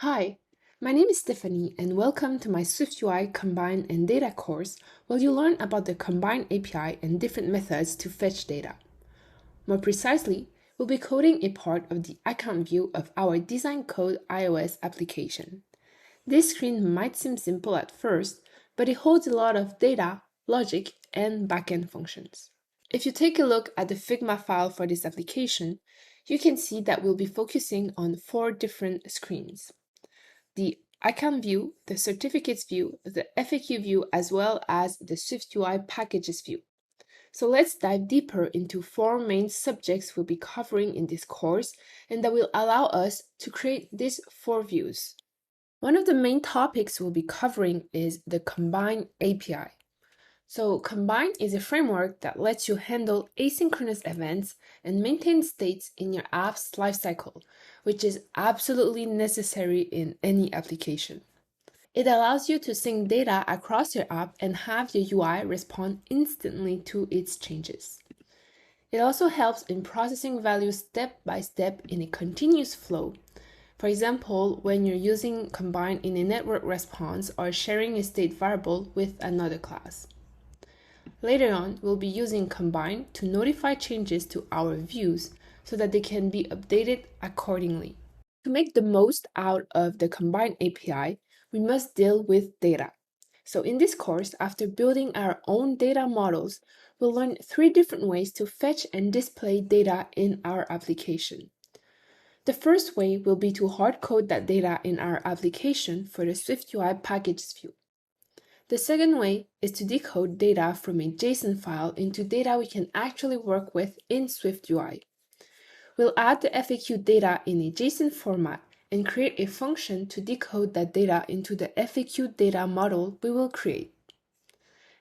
Hi, my name is Stephanie and welcome to my SwiftUI Combine and Data course where you learn about the Combine API and different methods to fetch data. More precisely, we'll be coding a part of the account view of our Design Code iOS application. This screen might seem simple at first, but it holds a lot of data, logic, and backend functions. If you take a look at the Figma file for this application, you can see that we'll be focusing on 4 different screens: the account view, the certificates view, the FAQ view, as well as the SwiftUI packages view. So let's dive deeper into 4 main subjects we'll be covering in this course and that will allow us to create these 4 views. One of the main topics we'll be covering is the Combine API. So Combine is a framework that lets you handle asynchronous events and maintain states in your app's lifecycle, which is absolutely necessary in any application. It allows you to sync data across your app and have your UI respond instantly to its changes. It also helps in processing values step by step in a continuous flow. For example, when you're using Combine in a network response or sharing a state variable with another class. Later on, we'll be using Combine to notify changes to our views so that they can be updated accordingly. To make the most out of the Combine API, we must deal with data. So in this course, after building our own data models, we'll learn 3 different ways to fetch and display data in our application. The first way will be to hard-code that data in our application for the SwiftUI packages view. The second way is to decode data from a JSON file into data we can actually work with in SwiftUI. We'll add the FAQ data in a JSON format and create a function to decode that data into the FAQ data model we will create.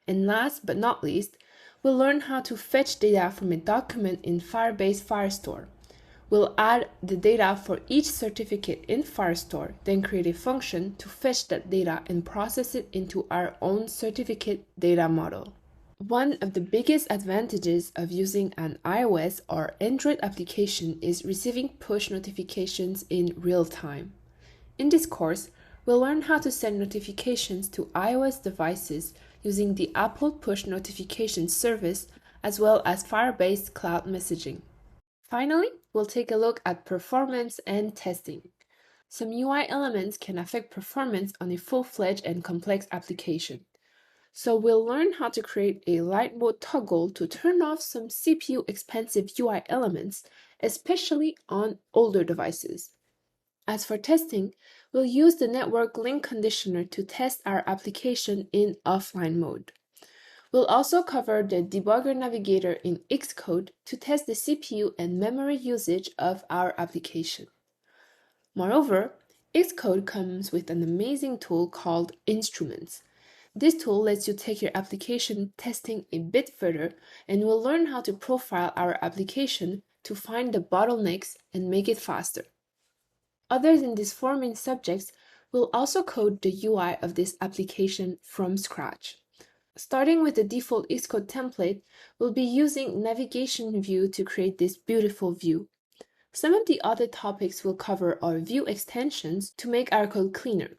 And last but not least, we'll learn how to fetch data from a document in Firebase Firestore. We'll add the data for each certificate in Firestore, then create a function to fetch that data and process it into our own certificate data model. One of the biggest advantages of using an iOS or Android application is receiving push notifications in real time. In this course, we'll learn how to send notifications to iOS devices using the Apple Push Notification Service as well as Firebase Cloud Messaging. Finally, we'll take a look at performance and testing. Some UI elements can affect performance on a full-fledged and complex application. So we'll learn how to create a light mode toggle to turn off some CPU expensive UI elements, especially on older devices. As for testing, we'll use the network link conditioner to test our application in offline mode. We'll also cover the debugger navigator in Xcode to test the CPU and memory usage of our application. Moreover, Xcode comes with an amazing tool called Instruments. This tool lets you take your application testing a bit further, and we'll learn how to profile our application to find the bottlenecks and make it faster. Other than these 4 main subjects, we'll also code the UI of this application from scratch. Starting with the default Xcode template, we'll be using Navigation View to create this beautiful view. Some of the other topics we'll cover are view extensions to make our code cleaner.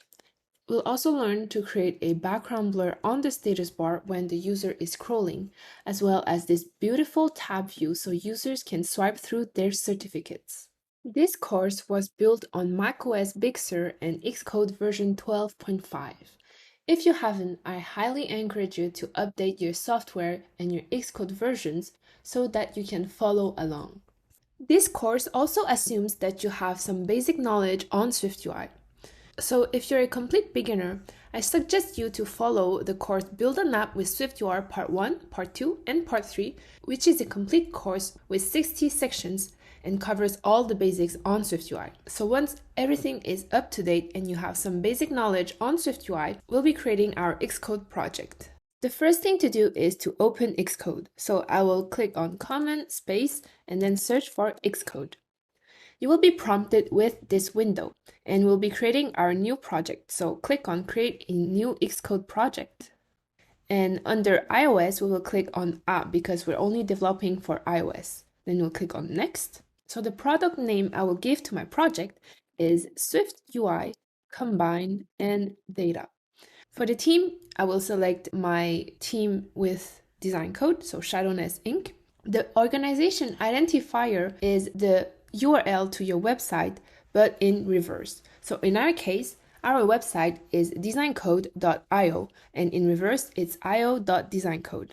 We'll also learn to create a background blur on the status bar when the user is scrolling, as well as this beautiful tab view so users can swipe through their certificates. This course was built on macOS Big Sur and Xcode version 12.5. If you haven't, I highly encourage you to update your software and your Xcode versions so that you can follow along. This course also assumes that you have some basic knowledge on SwiftUI. So if you're a complete beginner, I suggest you to follow the course Build an App with SwiftUI Part 1, Part 2, and Part 3, which is a complete course with 60 sections and covers all the basics on SwiftUI. So once everything is up to date and you have some basic knowledge on SwiftUI, we'll be creating our Xcode project. The first thing to do is to open Xcode. So I will click on Common Space and then search for Xcode. You will be prompted with this window and we'll be creating our new project. So click on Create a new Xcode project. And under iOS, we will click on App because we're only developing for iOS. Then we'll click on Next. So the product name I will give to my project is SwiftUI Combine, and Data. For the theme, I will select my theme with design code, so Shadowless Inc. The organization identifier is the URL to your website, but in reverse. So in our case, our website is designcode.io, and in reverse, it's io.designcode.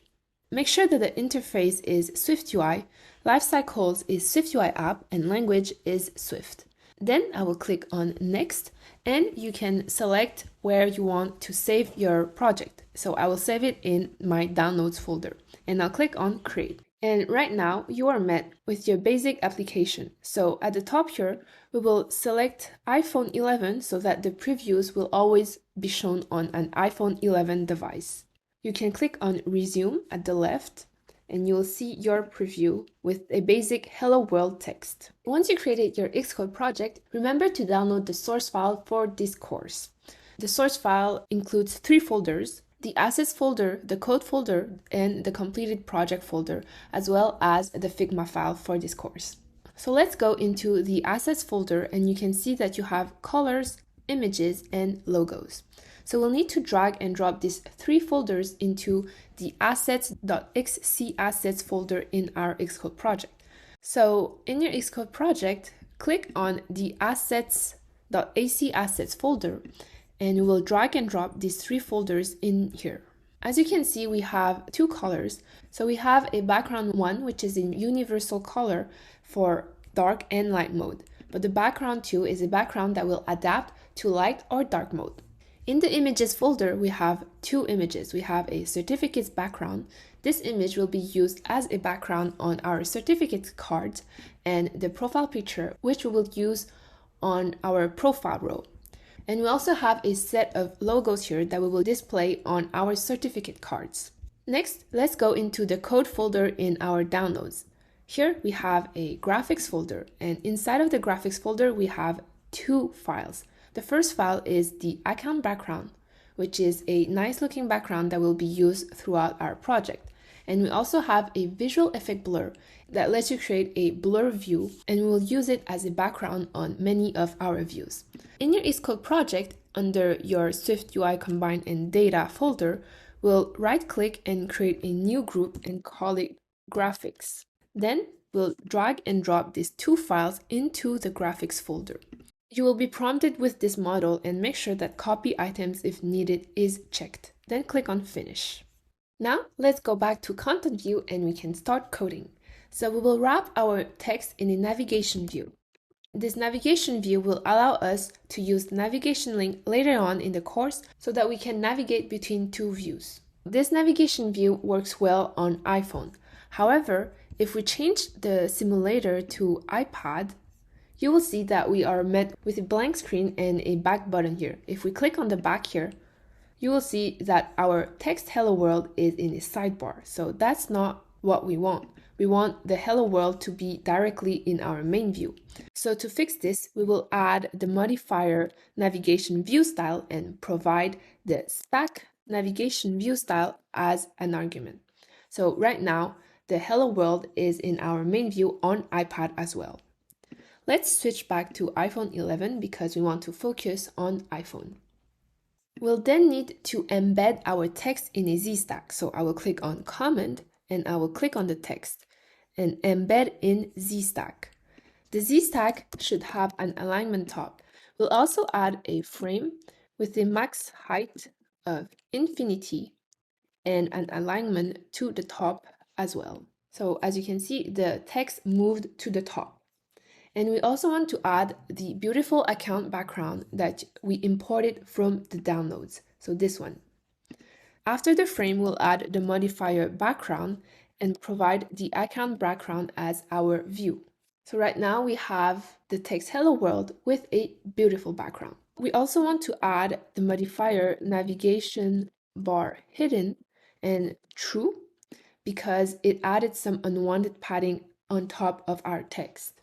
Make sure that the interface is SwiftUI, lifecycles is SwiftUI app, and language is Swift. Then I will click on Next, and you can select where you want to save your project. So I will save it in my Downloads folder, and I'll click on Create. And right now you are met with your basic application. So at the top here, we will select iPhone 11 so that the previews will always be shown on an iPhone 11 device. You can click on Resume at the left, and you'll see your preview with a basic Hello World text. Once you created your Xcode project, remember to download the source file for this course. The source file includes 3 folders: the assets folder, the code folder, and the completed project folder, as well as the Figma file for this course. So let's go into the assets folder, and you can see that you have colors, images, and logos. So we'll need to drag and drop these 3 folders into the assets.xc assets folder in our Xcode project. So in your Xcode project, click on the assets.ac assets folder, and we will drag and drop these 3 folders in here. As you can see, we have 2 colors. So we have a background one, which is in universal color for dark and light mode. But the background 2 is a background that will adapt to light or dark mode. In the images folder, we have 2 images. We have a certificates background. This image will be used as a background on our certificate cards, and the profile picture, which we will use on our profile row. And we also have a set of logos here that we will display on our certificate cards. Next, let's go into the code folder in our downloads. Here we have a graphics folder, and inside of the graphics folder, we have 2 files. The first file is the account background, which is a nice looking background that will be used throughout our project. And we also have a visual effect blur that lets you create a blur view, and we will use it as a background on many of our views. In your Xcode project, under your SwiftUI Combine and Data folder, we'll right click and create a new group and call it graphics. Then we'll drag and drop these 2 files into the graphics folder. You will be prompted with this model, and make sure that copy items if needed is checked. Then click on Finish. Now let's go back to Content View and we can start coding. So we will wrap our text in a navigation view. This navigation view will allow us to use the navigation link later on in the course so that we can navigate between 2 views. This navigation view works well on iPhone. However, if we change the simulator to iPad, you will see that we are met with a blank screen and a back button here. If we click on the back here, you will see that our text Hello World is in a sidebar. So that's not what we want. We want the Hello World to be directly in our main view. So to fix this, we will add the modifier navigation view style and provide the stack navigation view style as an argument. So right now, the Hello World is in our main view on iPad as well. Let's switch back to iPhone 11 because we want to focus on iPhone. We'll then need to embed our text in a Z-stack. So I will click on Comment and I will click on the text and embed in Z-stack. The Z-stack should have an alignment top. We'll also add a frame with a max height of infinity and an alignment to the top as well. So as you can see, the text moved to the top. And we also want to add the beautiful account background that we imported from the downloads. So this one. After the frame, we'll add the modifier background and provide the account background as our view. So right now we have the text Hello World with a beautiful background. We also want to add the modifier navigation bar hidden and true because it added some unwanted padding on top of our text.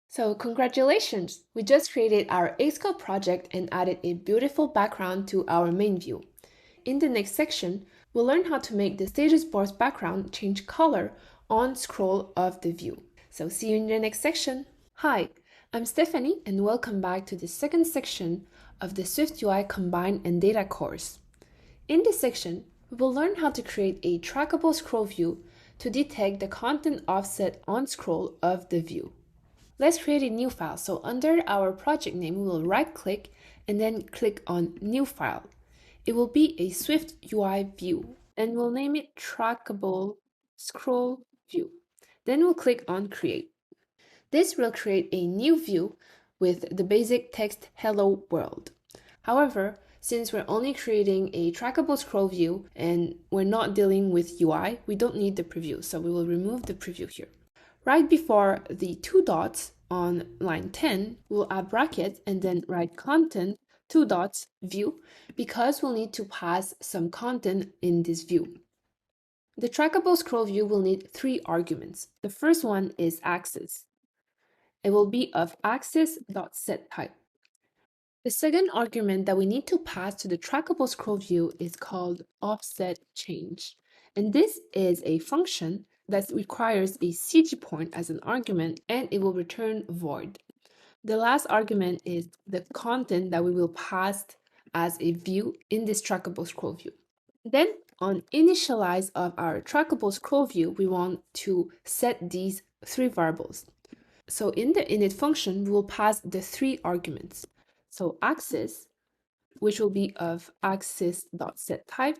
So congratulations! We just created our Xcode project and added a beautiful background to our main view. In the next section, we'll learn how to make the status bar's background change color on scroll of the view. So see you in the next section. Hi, I'm Stephanie and welcome back to the second section of the SwiftUI Combine and Data course. In this section, we will learn how to create a trackable scroll view to detect the content offset on scroll of the view. Let's create a new file. So under our project name, we will right-click and then click on New File. It will be a SwiftUI view, and we'll name it Trackable Scroll View. Then we'll click on Create. This will create a new view with the basic text Hello World. However, since we're only creating a trackable scroll view and we're not dealing with UI, we don't need the preview, so we will remove the preview here. Right before the two dots on line 10, we'll add brackets and then write content, two dots, view, because we'll need to pass some content in this view. The trackable scroll view will need three arguments. The first one is axis. It will be of axis.setType. The second argument that we need to pass to the trackable scroll view is called offset change. And this is a function that requires a CG point as an argument, and it will return void. The last argument is the content that we will pass as a view in this trackable scroll view. Then on initialize of our trackable scroll view, we want to set these three variables. So in the init function, we will pass the three arguments. So axis, which will be of axis.setType,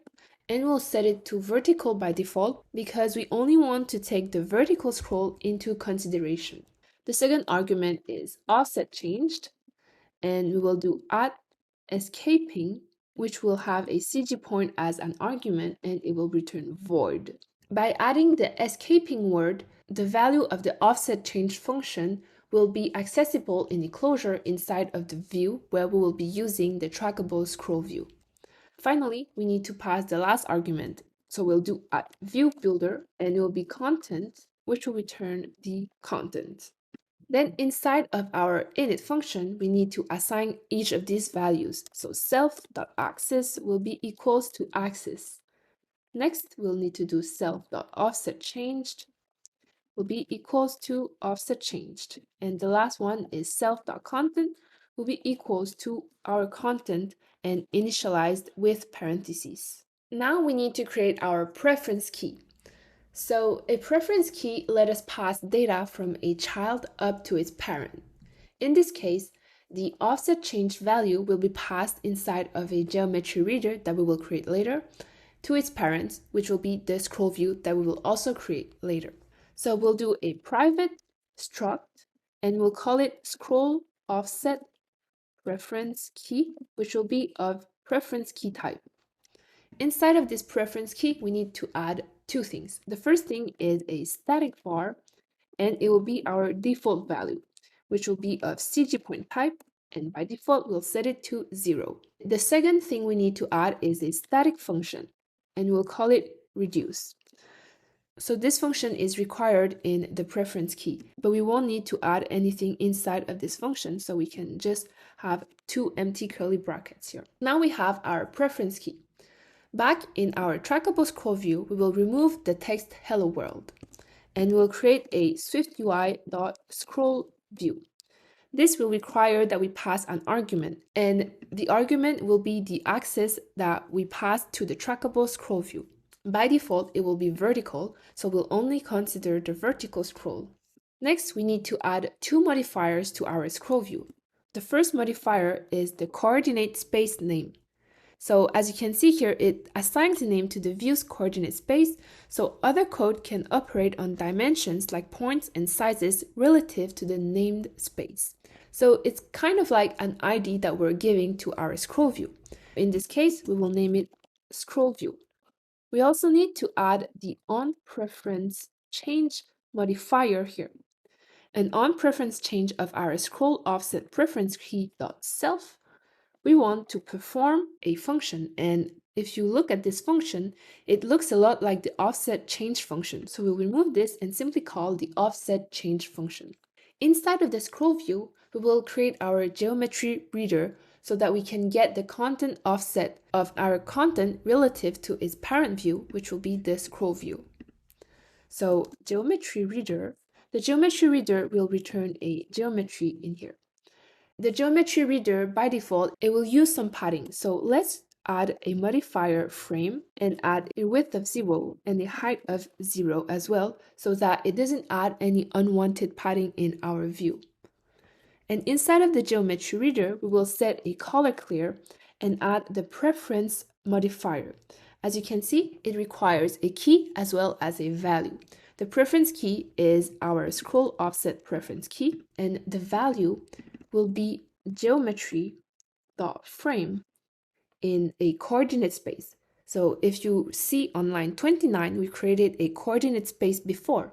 and we'll set it to vertical by default because we only want to take the vertical scroll into consideration. The second argument is offset changed, and we will do at escaping, which will have a CG point as an argument, and it will return void. By adding the escaping word, the value of the offset change function will be accessible in the closure inside of the view where we will be using the trackable scroll view. Finally, we need to pass the last argument. So we'll do at view builder, and it will be content, which will return the content. Then inside of our init function, we need to assign each of these values. So self.axis will be equals to axis. Next, we'll need to do self.offset changed will be equals to offset changed. And the last one is self.content will be equals to our content and initialized with parentheses. Now we need to create our preference key. So a preference key let us pass data from a child up to its parent. In this case, the offset change value will be passed inside of a geometry reader that we will create later to its parents, which will be the scroll view that we will also create later. So we'll do a private struct and we'll call it scroll offset preference key, which will be of preference key type. Inside of this preference key, we need to add two things. The first thing is a static var, and it will be our default value, which will be of CG point type, and by default, we'll set it to 0. The second thing we need to add is a static function, and we'll call it reduce. So this function is required in the preference key, but we won't need to add anything inside of this function, so we can just have two empty curly brackets here. Now we have our preference key. Back in our trackable scroll view, we will remove the text hello world, and we'll create a SwiftUI.scroll view. This will require that we pass an argument, and the argument will be the axis that we pass to the trackable scroll view. By default, it will be vertical, so we'll only consider the vertical scroll. Next, we need to add two modifiers to our scroll view. The first modifier is the coordinate space name. So as you can see here, it assigns a name to the view's coordinate space, so other code can operate on dimensions like points and sizes relative to the named space. So it's kind of like an ID that we're giving to our scroll view. In this case, we will name it scroll view. We also need to add the onPreference change modifier here. An onPreference change of our scroll offset preference key.self. We want to perform a function, and if you look at this function, it looks a lot like the offset change function. So we'll remove this and simply call the offset change function. Inside of the scroll view, we will create our geometry reader so that we can get the content offset of our content relative to its parent view, which will be the scroll view. So geometry reader, the geometry reader will return a geometry in here. the geometry reader, by default, it will use some padding. So let's add a modifier frame and add a width of 0 and a height of 0 as well, so that it doesn't add any unwanted padding in our view. And inside of the geometry reader, we will set a color clear and add the preference modifier. As you can see, it requires a key as well as a value. The preference key is our scroll offset preference key, and the value will be geometry.frame in a coordinate space. So if you see on line 29, we created a coordinate space before.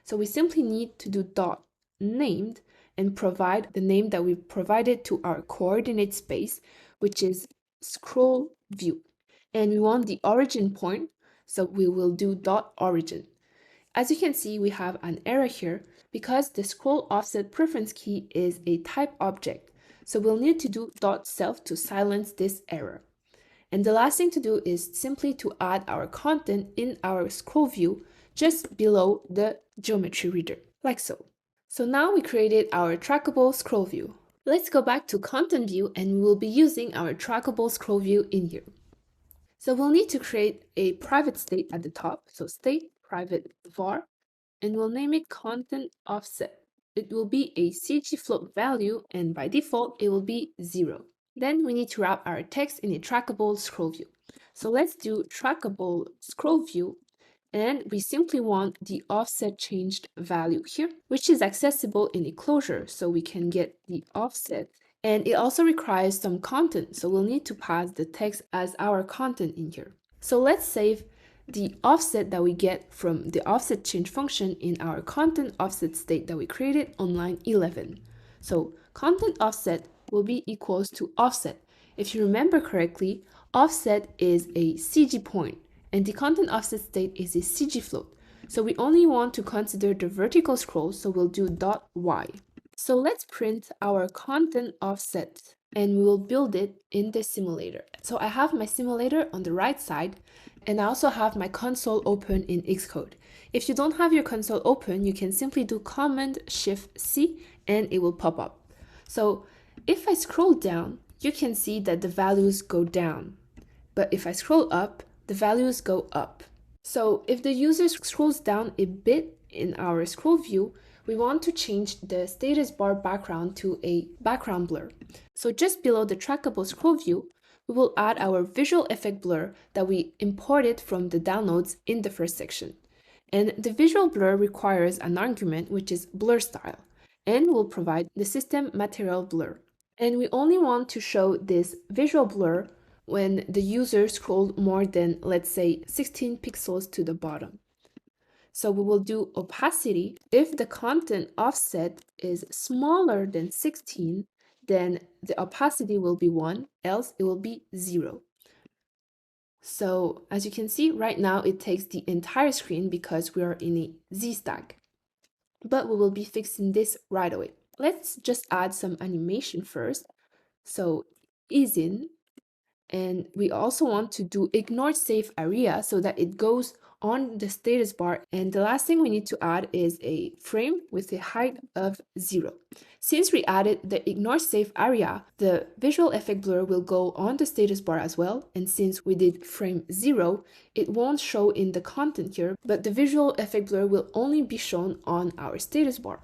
So we simply need to do dot named and provide the name that we provided to our coordinate space, which is scroll view. And we want the origin point, so we will do dot origin. As you can see, we have an error here because the scroll offset preference key is a type object. So we'll need to do dot self to silence this error. And the last thing to do is simply to add our content in our scroll view just below the geometry reader, like so. So now we created our trackable scroll view. Let's go back to content view and we will be using our trackable scroll view in here. So we'll need to create a private state at the top. So state private var, and we'll name it content offset. It will be a CG float value, and by default, it will be 0. Then we need to wrap our text in a trackable scroll view. So let's do trackable scroll view, and we simply want the offset changed value here, which is accessible in a closure, so we can get the offset. And it also requires some content, so we'll need to pass the text as our content in here. So let's save the offset that we get from the offset change function in our content offset state that we created on line 11. So content offset will be equals to offset. If you remember correctly, offset is a CG point, and the content offset state is a CG float. So we only want to consider the vertical scroll, so we'll do dot y. So let's print our content offset and we will build it in the simulator. So I have my simulator on the right side and I also have my console open in Xcode. If you don't have your console open, you can simply do Command Shift C and it will pop up. So if I scroll down, you can see that the values go down. But if I scroll up, the values go up. So if the user scrolls down a bit in our scroll view, we want to change the status bar background to a background blur. So just below the trackable scroll view, we will add our visual effect blur that we imported from the downloads in the first section. And the visual blur requires an argument, which is blur style, and will provide the system material blur. And we only want to show this visual blur when the user scrolled more than, let's say, 16 pixels to the bottom. So we will do opacity. If the content offset is smaller than 16, then the opacity will be 1, else it will be 0. So as you can see, right now it takes the entire screen because we are in a Z stack. But we will be fixing this right away. Let's just add some animation first. So ease in, and we also want to do ignore safe area so that it goes on the status bar. And the last thing we need to add is a frame with a height of 0. Since we added the ignore safe area, the visual effect blur will go on the status bar as well. And since we did frame 0, it won't show in the content here, but the visual effect blur will only be shown on our status bar.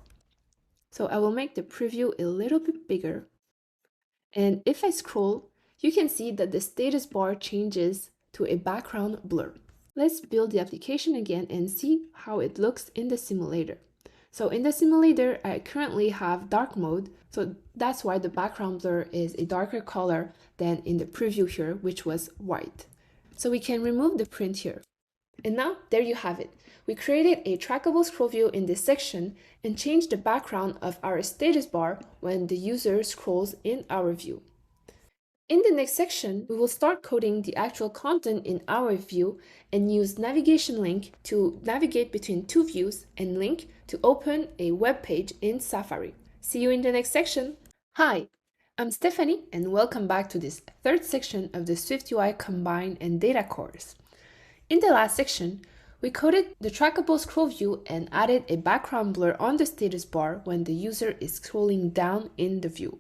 So I will make the preview a little bit bigger. And if I scroll, you can see that the status bar changes to a background blur. Let's build the application again and see how it looks in the simulator. So in the simulator, I currently have dark mode, so that's why the background blur is a darker color than in the preview here, which was white. So we can remove the print here. And now, there you have it. We created a trackable scroll view in this section and changed the background of our status bar when the user scrolls in our view. In the next section, we will start coding the actual content in our view and use navigation link to navigate between two views and link to open a web page in Safari. See you in the next section. Hi, I'm Stephanie and welcome back to this third section of the SwiftUI Combine and Data course. In the last section, we coded the trackable scroll view and added a background blur on the status bar when the user is scrolling down in the view.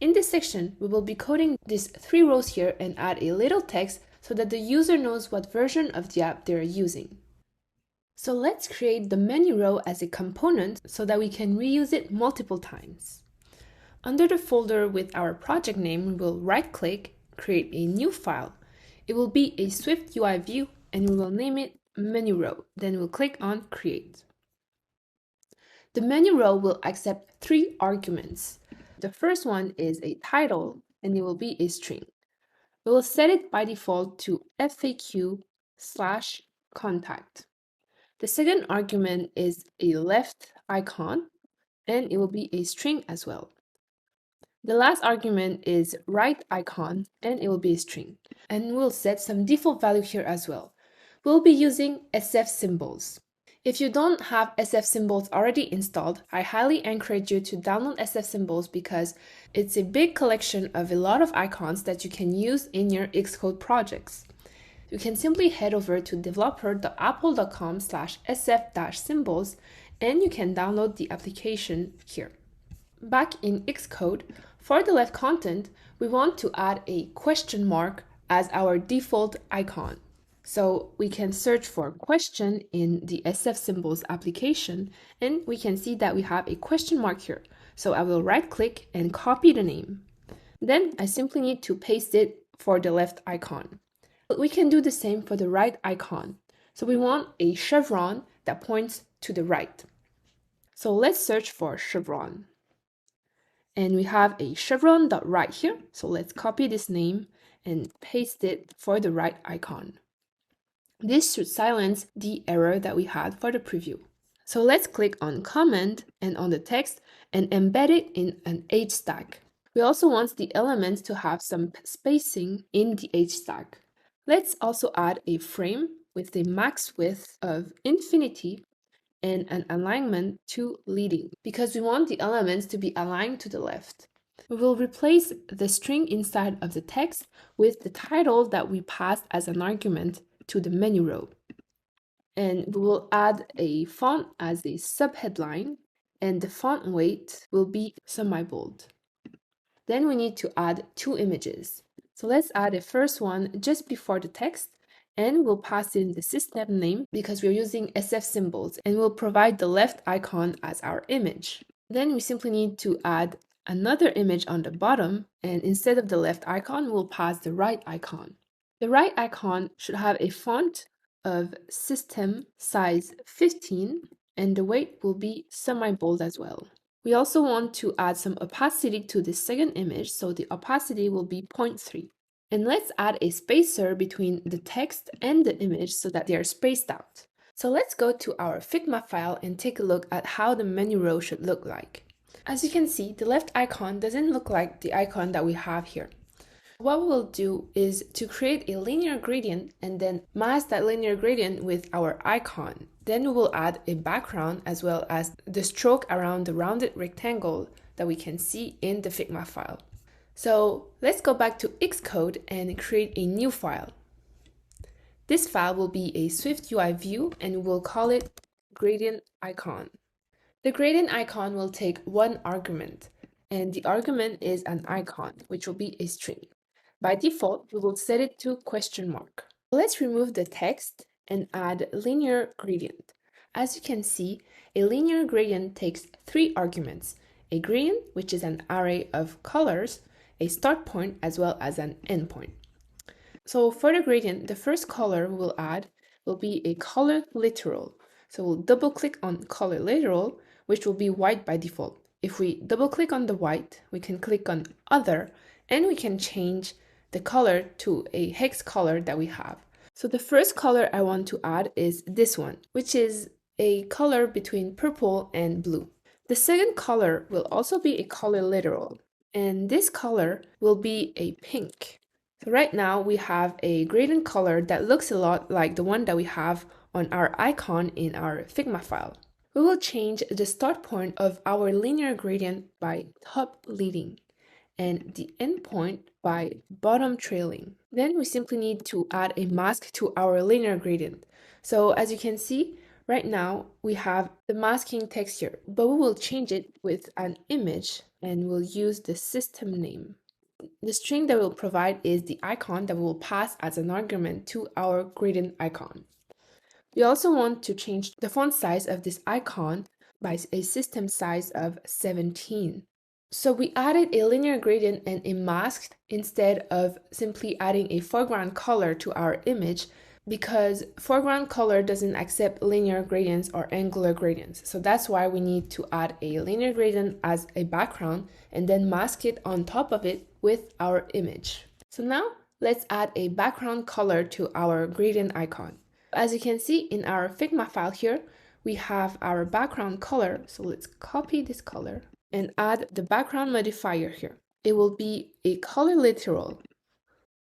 In this section, we will be coding these 3 rows here and add a little text so that the user knows what version of the app they're using. So let's create the menu row as a component so that we can reuse it multiple times. Under the folder with our project name, we will right-click, create a new file. It will be a SwiftUI view and we will name it menu row. Then we'll click on create. The menu row will accept 3 arguments. The first one is a title and it will be a string. We will set it by default to FAQ/contact. The second argument is a left icon and it will be a string as well. The last argument is right icon and it will be a string. And we'll set some default value here as well. We'll be using SF symbols. If you don't have SF symbols already installed, I highly encourage you to download SF symbols because it's a big collection of a lot of icons that you can use in your Xcode projects. You can simply head over to developer.apple.com/sf-symbols and you can download the application here. Back in Xcode, for the left content, we want to add a question mark as our default icon. So we can search for question in the SF symbols application and we can see that we have a question mark here. So I will right click and copy the name. Then I simply need to paste it for the left icon. But we can do the same for the right icon. So we want a chevron that points to the right. So let's search for chevron. And we have a chevron.right here. So let's copy this name and paste it for the right icon. This should silence the error that we had for the preview. So let's click on comment and on the text and embed it in an H stack. We also want the elements to have some spacing in the H stack. Let's also add a frame with a max width of infinity and an alignment to leading because we want the elements to be aligned to the left. We will replace the string inside of the text with the title that we passed as an argument to the menu row. And we will add a font as a subheadline and the font weight will be semi-bold. Then we need to add 2 images. So let's add a first one just before the text and we'll pass in the system name because we're using SF symbols and we'll provide the left icon as our image. Then we simply need to add another image on the bottom and instead of the left icon, we'll pass the right icon. The right icon should have a font of system size 15 and the weight will be semi-bold as well. We also want to add some opacity to the second image, so the opacity will be 0.3. And let's add a spacer between the text and the image so that they are spaced out. So let's go to our Figma file and take a look at how the menu row should look like. As you can see, the left icon doesn't look like the icon that we have here. What we will do is to create a linear gradient and then mask that linear gradient with our icon. Then we will add a background as well as the stroke around the rounded rectangle that we can see in the Figma file. So let's go back to Xcode and create a new file. This file will be a SwiftUI view and we'll call it gradient icon. The gradient icon will take 1 argument and the argument is an icon, which will be a string. By default, we will set it to question mark. Let's remove the text and add linear gradient. As you can see, a linear gradient takes 3 arguments, a gradient, which is an array of colors, a start point, as well as an end point. So for the gradient, the first color we will add will be a color literal. So we'll double click on color literal, which will be white by default. If we double click on the white, we can click on other, and we can change the color to a hex color that we have. So the first color I want to add is this one, which is a color between purple and blue. The second color will also be a color literal, and this color will be a pink. So right now we have a gradient color that looks a lot like the one that we have on our icon in our Figma file. We will change the start point of our linear gradient by top leading and the endpoint by bottom trailing. Then we simply need to add a mask to our linear gradient. So as you can see, right now we have the masking texture, but we will change it with an image and we'll use the system name. The string that we'll provide is the icon that we will pass as an argument to our gradient icon. We also want to change the font size of this icon by a system size of 17. So we added a linear gradient and a mask instead of simply adding a foreground color to our image, because foreground color doesn't accept linear gradients or angular gradients. So that's why we need to add a linear gradient as a background and then mask it on top of it with our image. So now let's add a background color to our gradient icon. As you can see in our Figma file here, we have our background color. So let's copy this color and add the background modifier here. It will be a color literal.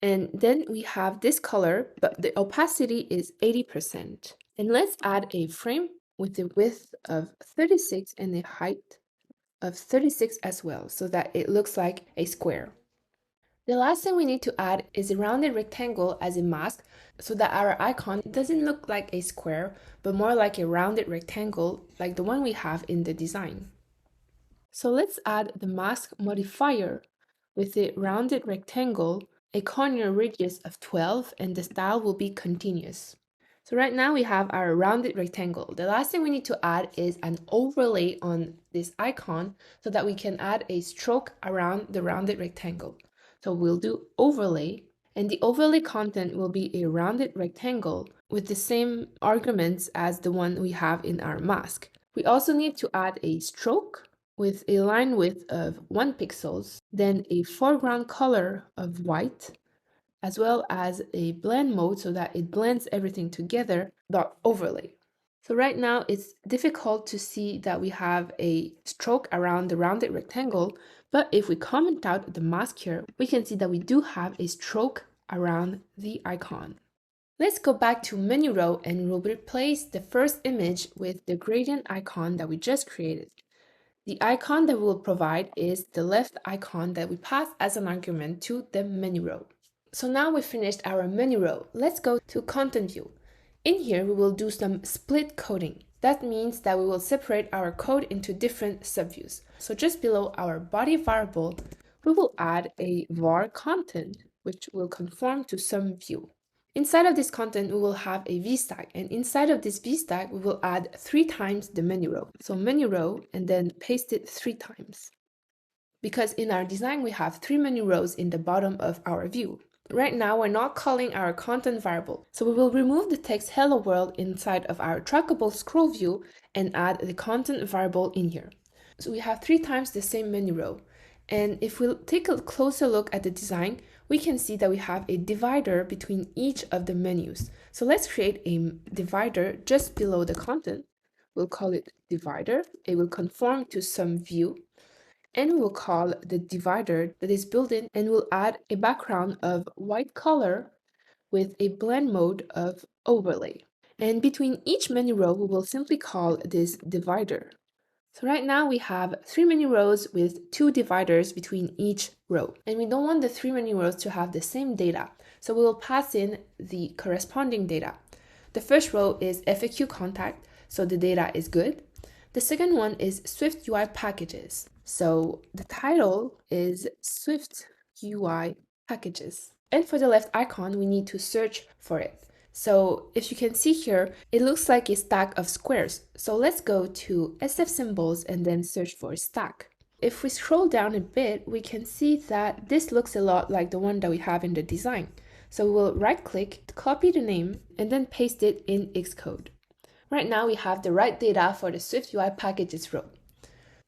And then we have this color, but the opacity is 80%. And let's add a frame with a width of 36 and a height of 36 as well, so that it looks like a square. The last thing we need to add is a rounded rectangle as a mask, so that our icon doesn't look like a square, but more like a rounded rectangle, like the one we have in the design. So let's add the mask modifier with a rounded rectangle, a corner radius of 12, and the style will be continuous. So right now we have our rounded rectangle. The last thing we need to add is an overlay on this icon so that we can add a stroke around the rounded rectangle. So we'll do overlay, and the overlay content will be a rounded rectangle with the same arguments as the one we have in our mask. We also need to add a stroke with a line width of 1 pixels, then a foreground color of white, as well as a blend mode so that it blends everything together, dot overlay. So right now it's difficult to see that we have a stroke around the rounded rectangle, but if we comment out the mask here, we can see that we do have a stroke around the icon. Let's go back to menu row and we'll replace the first image with the gradient icon that we just created. The icon that we will provide is the left icon that we pass as an argument to the menu row. So now we finished our menu row. Let's go to content view. In here, we will do some split coding. That means that we will separate our code into different subviews. So just below our body variable, we will add a var content, which will conform to some view. Inside of this content, we will have a vstack, and inside of this vstack, we will add 3 times the menu row. So menu row, and then paste it 3 times. Because in our design, we have 3 menu rows in the bottom of our view. Right now, we're not calling our content variable, so we will remove the text hello world inside of our trackable scroll view and add the content variable in here. So we have 3 times the same menu row. And if we take a closer look at the design, we can see that we have a divider between each of the menus. So let's create a divider just below the content. We'll call it divider. It will conform to some view. And we'll call the divider that is built in, and we'll add a background of white color with a blend mode of overlay. And between each menu row, we will simply call this divider. So right now we have 3 menu rows with 2 dividers between each row. And we don't want the 3 menu rows to have the same data. So we will pass in the corresponding data. The first row is FAQ contact, so the data is good. The second one is SwiftUI packages. So the title is SwiftUI packages. And for the left icon, we need to search for it. So if you can see here, it looks like a stack of squares. So let's go to SF symbols and then search for stack. If we scroll down a bit, we can see that this looks a lot like the one that we have in the design. So we'll right click, copy the name, and then paste it in Xcode. Right now we have the right data for the SwiftUI packages row.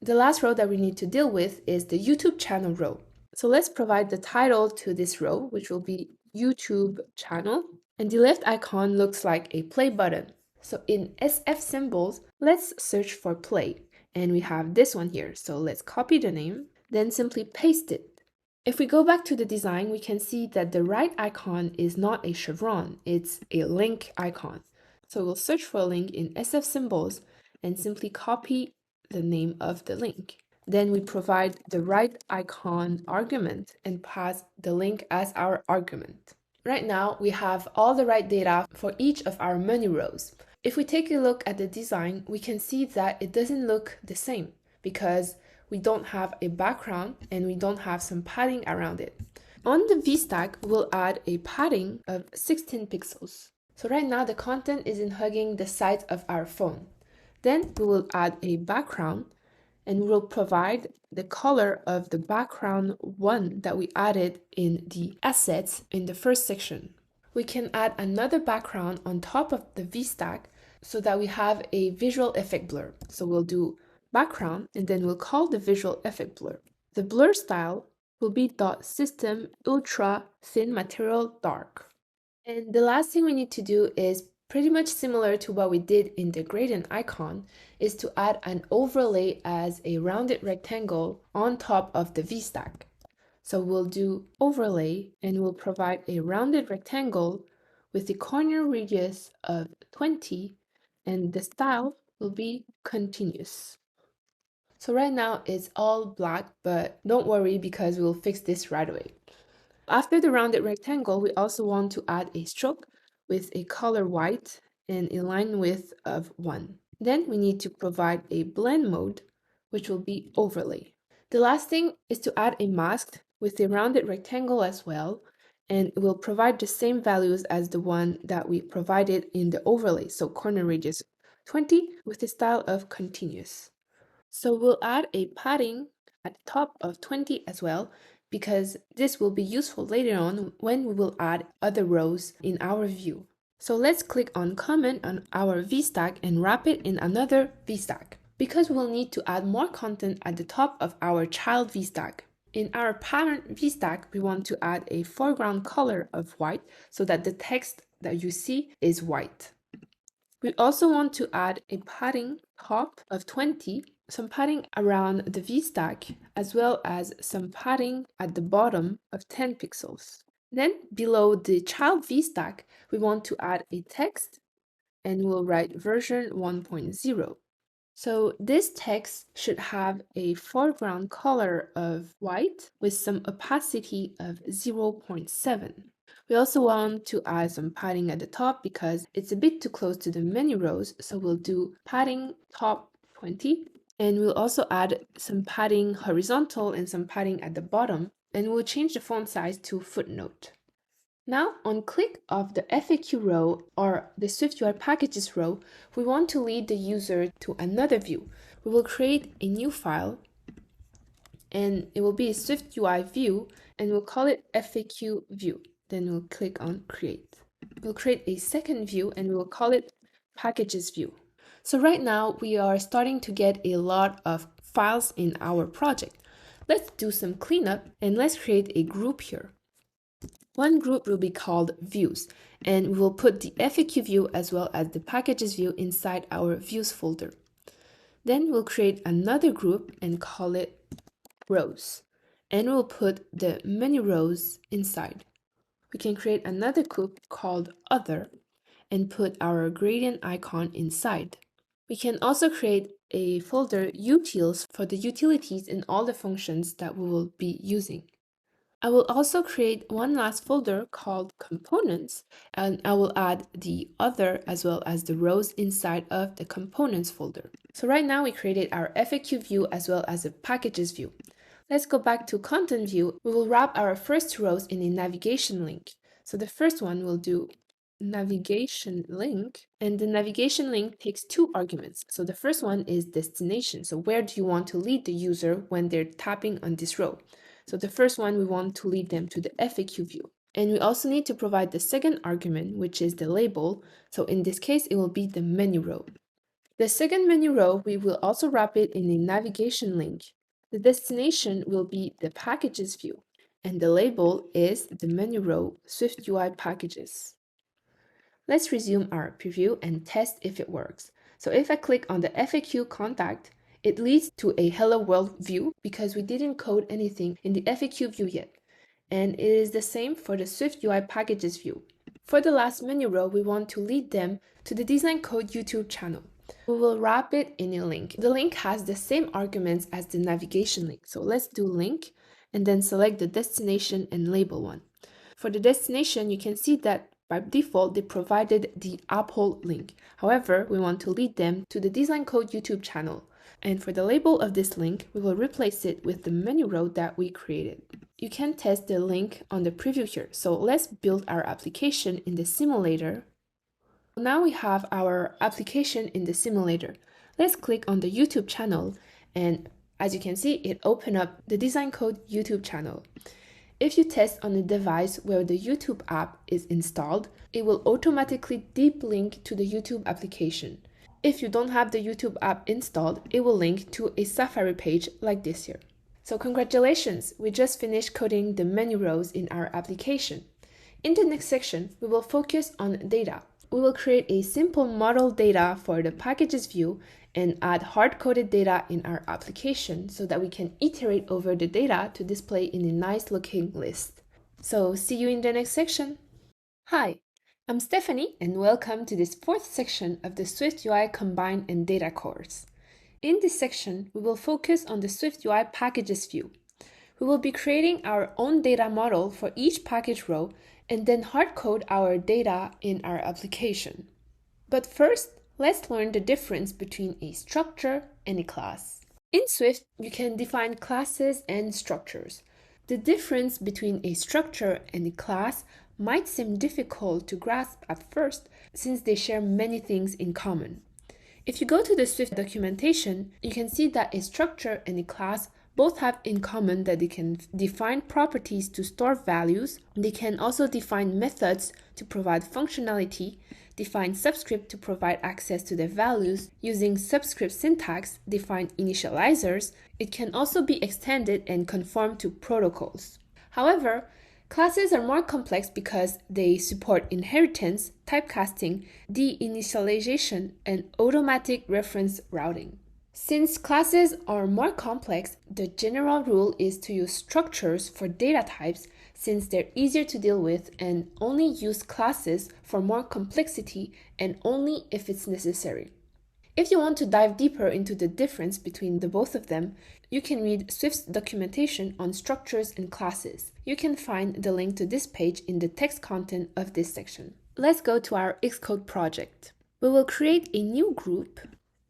The last row that we need to deal with is the YouTube channel row. So let's provide the title to this row, which will be YouTube channel. And the left icon looks like a play button. So in SF symbols, let's search for play. And we have this one here. So let's copy the name, then simply paste it. If we go back to the design, we can see that the right icon is not a chevron, it's a link icon. So we'll search for a link in SF symbols and simply copy the name of the link. Then we provide the right icon argument and pass the link as our argument. Right now, we have all the right data for each of our menu rows. If we take a look at the design, we can see that it doesn't look the same because we don't have a background and we don't have some padding around it. On the V-stack, we'll add a padding of 16 pixels. So right now the content isn't hugging the sides of our phone. Then we will add a background and we will provide the color of the background one that we added in the assets in the first section. We can add another background on top of the V-stack so that we have a visual effect blur. So we'll do background and then we'll call the visual effect blur. The blur style will be .system ultra thin material dark. And the last thing we need to do is pretty much similar to what we did in the gradient icon, is to add an overlay as a rounded rectangle on top of the V-stack. So we'll do overlay and we'll provide a rounded rectangle with the corner radius of 20 and the style will be continuous. So right now it's all black, but don't worry because we'll fix this right away. After the rounded rectangle, we also want to add a stroke with a color white and a line width of 1. Then we need to provide a blend mode, which will be overlay. The last thing is to add a mask with a rounded rectangle as well, and it will provide the same values as the one that we provided in the overlay, so corner radius 20 with the style of continuous. So we'll add a padding at the top of 20 as well, because this will be useful later on when we will add other rows in our view. So let's click on comment on our V-stack and wrap it in another V-stack, because we'll need to add more content at the top of our child V-stack. In our parent V-stack, we want to add a foreground color of white so that the text that you see is white. We also want to add a padding top of 20, some padding around the V-stack, as well as some padding at the bottom of 10 pixels. Then below the child V-stack, we want to add a text and we'll write version 1.0. So this text should have a foreground color of white with some opacity of 0.7. We also want to add some padding at the top because it's a bit too close to the menu rows, so we'll do padding top 20, and we'll also add some padding horizontal and some padding at the bottom, and we'll change the font size to footnote. Now, on click of the FAQ row or the SwiftUI packages row, we want to lead the user to another view. We will create a new file and it will be a SwiftUI view and we'll call it FAQ view. Then we'll click on create. We'll create a second view and we'll call it packages view. So right now we are starting to get a lot of files in our project. Let's do some cleanup and let's create a group here. One group will be called views, and we will put the FAQ view as well as the packages view inside our views folder. Then we'll create another group and call it rows, and we'll put the menu rows inside. We can create another group called other and put our gradient icon inside. We can also create a folder utils for the utilities and all the functions that we will be using. I will also create one last folder called components, and I will add the other as well as the rows inside of the components folder. So right now we created our FAQ view as well as a packages view. Let's go back to content view. We will wrap our first rows in a navigation link. So the first one will do navigation link, and the navigation link takes two arguments. So the first one is destination. So where do you want to lead the user when they're tapping on this row? So the first one, we want to lead them to the FAQ view. And we also need to provide the second argument, which is the label. So in this case, it will be the menu row. The second menu row, we will also wrap it in a navigation link. The destination will be the packages view. And the label is the menu row SwiftUI packages. Let's resume our preview and test if it works. So if I click on the FAQ contact, it leads to a Hello World view because we didn't code anything in the FAQ view yet. And it is the same for the SwiftUI packages view. For the last menu row, we want to lead them to the Design Code YouTube channel. We will wrap it in a link. The link has the same arguments as the navigation link. So let's do link and then select the destination and label one. For the destination, you can see that by default, they provided the Apple link. However, we want to lead them to the Design Code YouTube channel. And for the label of this link, we will replace it with the menu row that we created. You can test the link on the preview here. So let's build our application in the simulator. Now we have our application in the simulator. Let's click on the YouTube channel, and as you can see, it opened up the Design Code YouTube channel. If you test on a device where the YouTube app is installed, it will automatically deep link to the YouTube application. If you don't have the YouTube app installed, it will link to a Safari page like this here. So congratulations, we just finished coding the menu rows in our application. In the next section, we will focus on data. We will create a simple model data for the packages view and add hard-coded data in our application so that we can iterate over the data to display in a nice looking list. So see you in the next section. Hi, I'm Stephanie and welcome to this fourth section of the SwiftUI Combine and Data course. In this section, we will focus on the SwiftUI packages view. We will be creating our own data model for each package row and then hard-code our data in our application. But first, let's learn the difference between a structure and a class. In Swift, you can define classes and structures. The difference between a structure and a class might seem difficult to grasp at first since they share many things in common. If you go to the Swift documentation, you can see that a structure and a class both have in common that they can define properties to store values. They can also define methods to provide functionality, define subscript to provide access to the values, using subscript syntax, define initializers. It can also be extended and conform to protocols. However, classes are more complex because they support inheritance, typecasting, deinitialization, and automatic reference routing. Since classes are more complex, the general rule is to use structures for data types since they're easier to deal with, and only use classes for more complexity and only if it's necessary. If you want to dive deeper into the difference between the both of them, you can read Swift's documentation on structures and classes. You can find the link to this page in the text content of this section. Let's go to our Xcode project. We will create a new group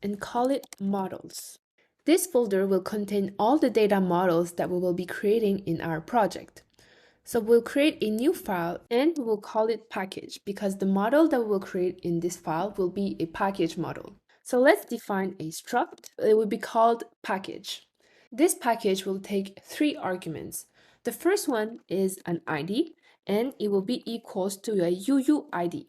and call it models. This folder will contain all the data models that we will be creating in our project. So we'll create a new file and we will call it package because the model that we will create in this file will be a package model. So let's define a struct. It will be called package. This package will take 3 arguments. The first one is an ID and it will be equals to a UUID.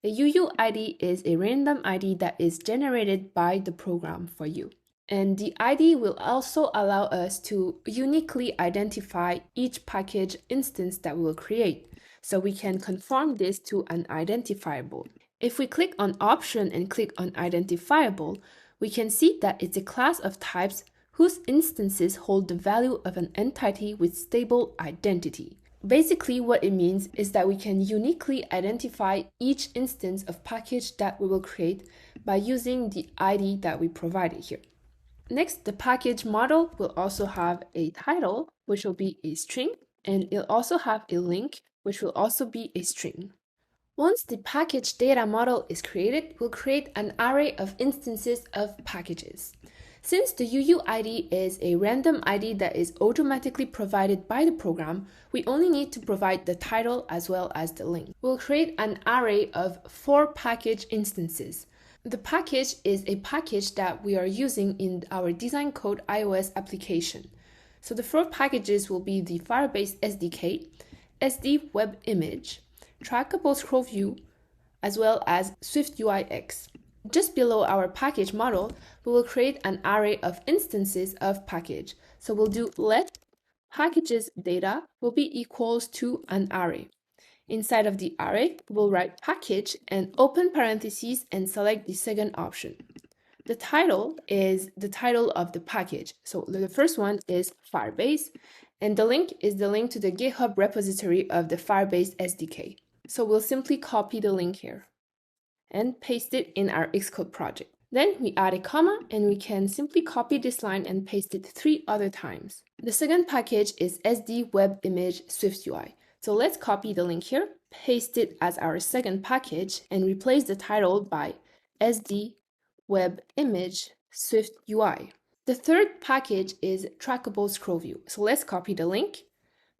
A UUID is a random ID that is generated by the program for you. And the ID will also allow us to uniquely identify each package instance that we will create. So we can conform this to an identifiable. If we click on option and click on identifiable, we can see that it's a class of types whose instances hold the value of an entity with stable identity. Basically, what it means is that we can uniquely identify each instance of package that we will create by using the ID that we provided here. Next, the package model will also have a title, which will be a string, and it'll also have a link, which will also be a string. Once the package data model is created, we'll create an array of instances of packages. Since the UUID is a random ID that is automatically provided by the program, we only need to provide the title as well as the link. We'll create an array of 4 package instances. The package is a package that we are using in our Design Code iOS application. So the 4 packages will be the Firebase SDK, SD Web Image, Trackable Scroll View, as well as SwiftUI X. Just below our package model, we will create an array of instances of package. So we'll do let packages data will be equals to an array. Inside of the array, we'll write package and open parentheses and select the second option. The title is the title of the package. So the first one is Firebase, and the link is the link to the GitHub repository of the Firebase SDK. So we'll simply copy the link here and paste it in our Xcode project. Then we add a comma and we can simply copy this line and paste it 3 other times. The second package is SD Web Image SwiftUI. So let's copy the link here, paste it as our second package, and replace the title by SD Web Image SwiftUI. The third package is trackable scroll view. So let's copy the link,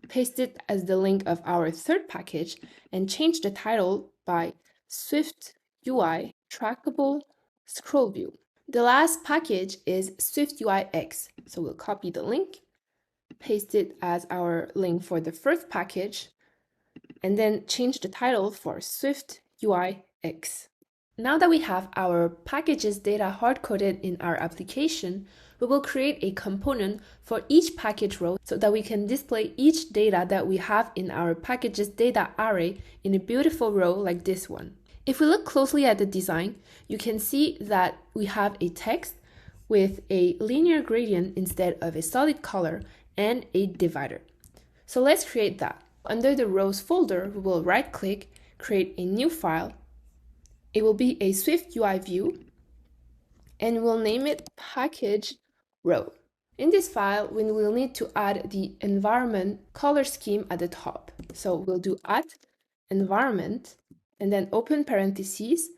paste it as the link of our third package, and change the title by SwiftUI trackable scroll view. The last package is SwiftUI X. So we'll copy the link, paste it as our link for the first package, and then change the title for SwiftUI X. Now that we have our packages data hard-coded in our application, we will create a component for each package row so that we can display each data that we have in our packages data array in a beautiful row like this one. If we look closely at the design, you can see that we have a text with a linear gradient instead of a solid color and a divider. So let's create that. Under the rows folder, we will right-click, create a new file. It will be a SwiftUI view, and we'll name it package row. In this file, we will need to add the environment color scheme at the top. So we'll do add environment and then open parentheses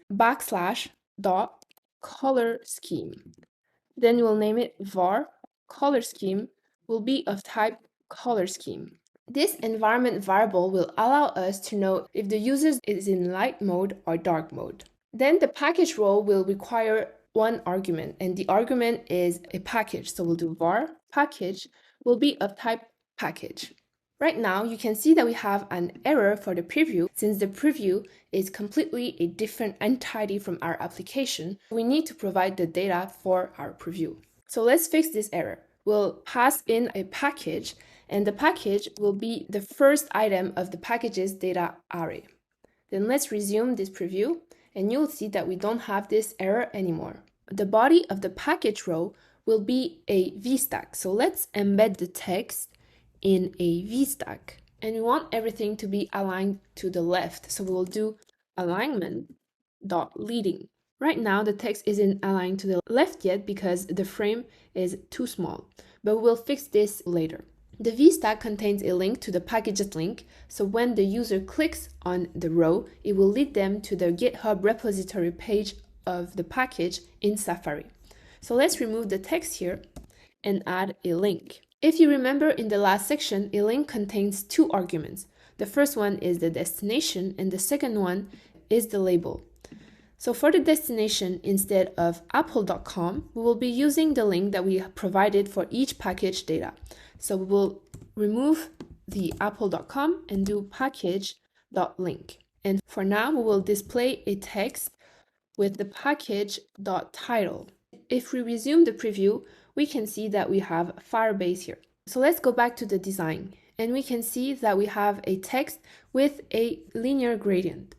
\dot color scheme. Then we'll name it var color scheme will be of type color scheme. This environment variable will allow us to know if the user is in light mode or dark mode. Then the package row will require one argument, and the argument is a package. So we'll do var package will be of type package. Right now, you can see that we have an error for the preview. Since the preview is completely a different entity from our application, we need to provide the data for our preview. So let's fix this error. We'll pass in a package, and the package will be the first item of the packages data array. Then let's resume this preview, and you'll see that we don't have this error anymore. The body of the package row will be a VStack. So let's embed the text in a VStack, and we want everything to be aligned to the left. So we'll do alignment.leading. Right now, the text isn't aligned to the left yet because the frame is too small, but we'll fix this later. The VStack contains a link to the packages link, so when the user clicks on the row, it will lead them to the GitHub repository page of the package in Safari. So let's remove the text here and add a link. If you remember in the last section, a link contains two arguments. The first one is the destination, and the second one is the label. So for the destination, instead of apple.com, we will be using the link that we provided for each package data. So we will remove the apple.com and do package.link. And for now, we will display a text with the package.title. If we resume the preview, we can see that we have Firebase here. So let's go back to the design, and we can see that we have a text with a linear gradient.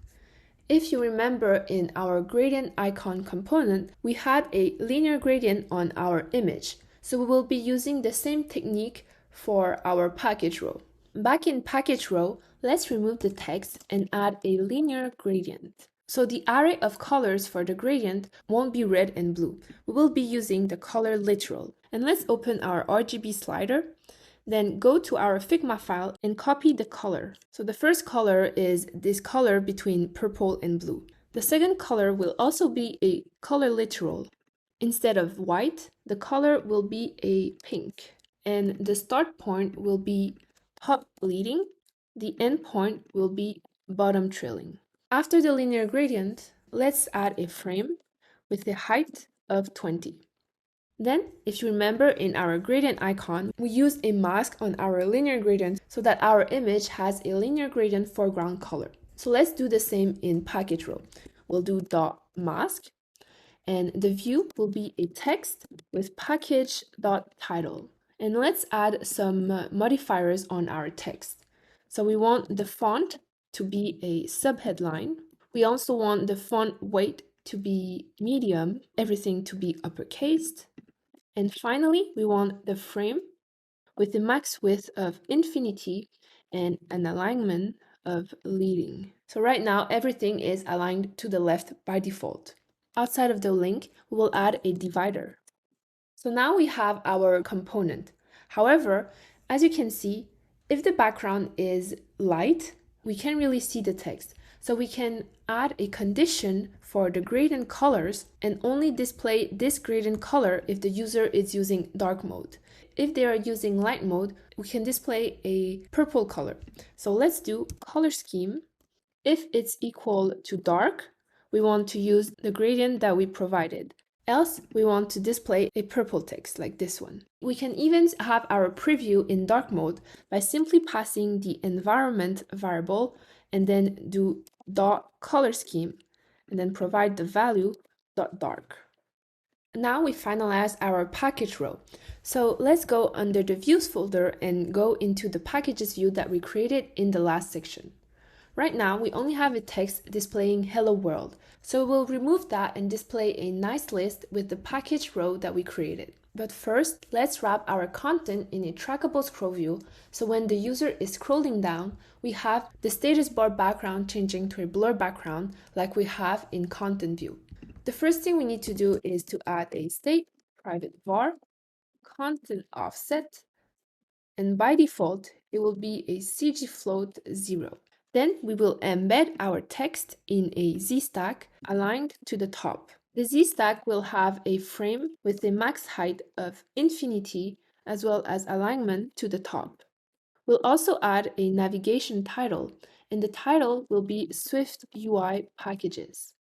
If you remember in our gradient icon component, we had a linear gradient on our image. So we will be using the same technique for our package row. Back in package row, let's remove the text and add a linear gradient. So the array of colors for the gradient won't be red and blue. We will be using the color literal. And let's open our RGB slider, then go to our Figma file and copy the color. So the first color is this color between purple and blue. The second color will also be a color literal. Instead of white, the color will be a pink. And the start point will be top leading. The end point will be bottom trailing. After the linear gradient, let's add a frame with a height of 20. Then, if you remember in our gradient icon, we used a mask on our linear gradient so that our image has a linear gradient foreground color. So let's do the same in package row. We'll do .mask, and the view will be a text with package.title. And let's add some modifiers on our text. So we want the font to be a subheadline. We also want the font weight to be medium, everything to be uppercased. And finally, we want the frame with the max width of infinity and an alignment of leading. So right now, everything is aligned to the left by default. Outside of the link, we will add a divider. So now we have our component. However, as you can see, if the background is light, we can't really see the text. So we can add a condition for the gradient colors and only display this gradient color if the user is using dark mode. If they are using light mode, we can display a purple color. So let's do color scheme. If it's equal to dark, we want to use the gradient that we provided. Else, we want to display a purple text like this one. We can even have our preview in dark mode by simply passing the environment variable and then do dot color scheme and then provide the value dot dark. Now we finalize our package row. So let's go under the views folder and go into the packages view that we created in the last section. Right now, we only have a text displaying hello world, so we'll remove that and display a nice list with the package row that we created. But first, let's wrap our content in a trackable scroll view, so when the user is scrolling down, we have the status bar background changing to a blur background like we have in content view. The first thing we need to do is to add a state private var content offset, and by default, it will be a CG float 0. Then we will embed our text in a Z-stack aligned to the top. The Z-stack will have a frame with a max height of infinity as well as alignment to the top. We'll also add a navigation title, and the title will be SwiftUI packages.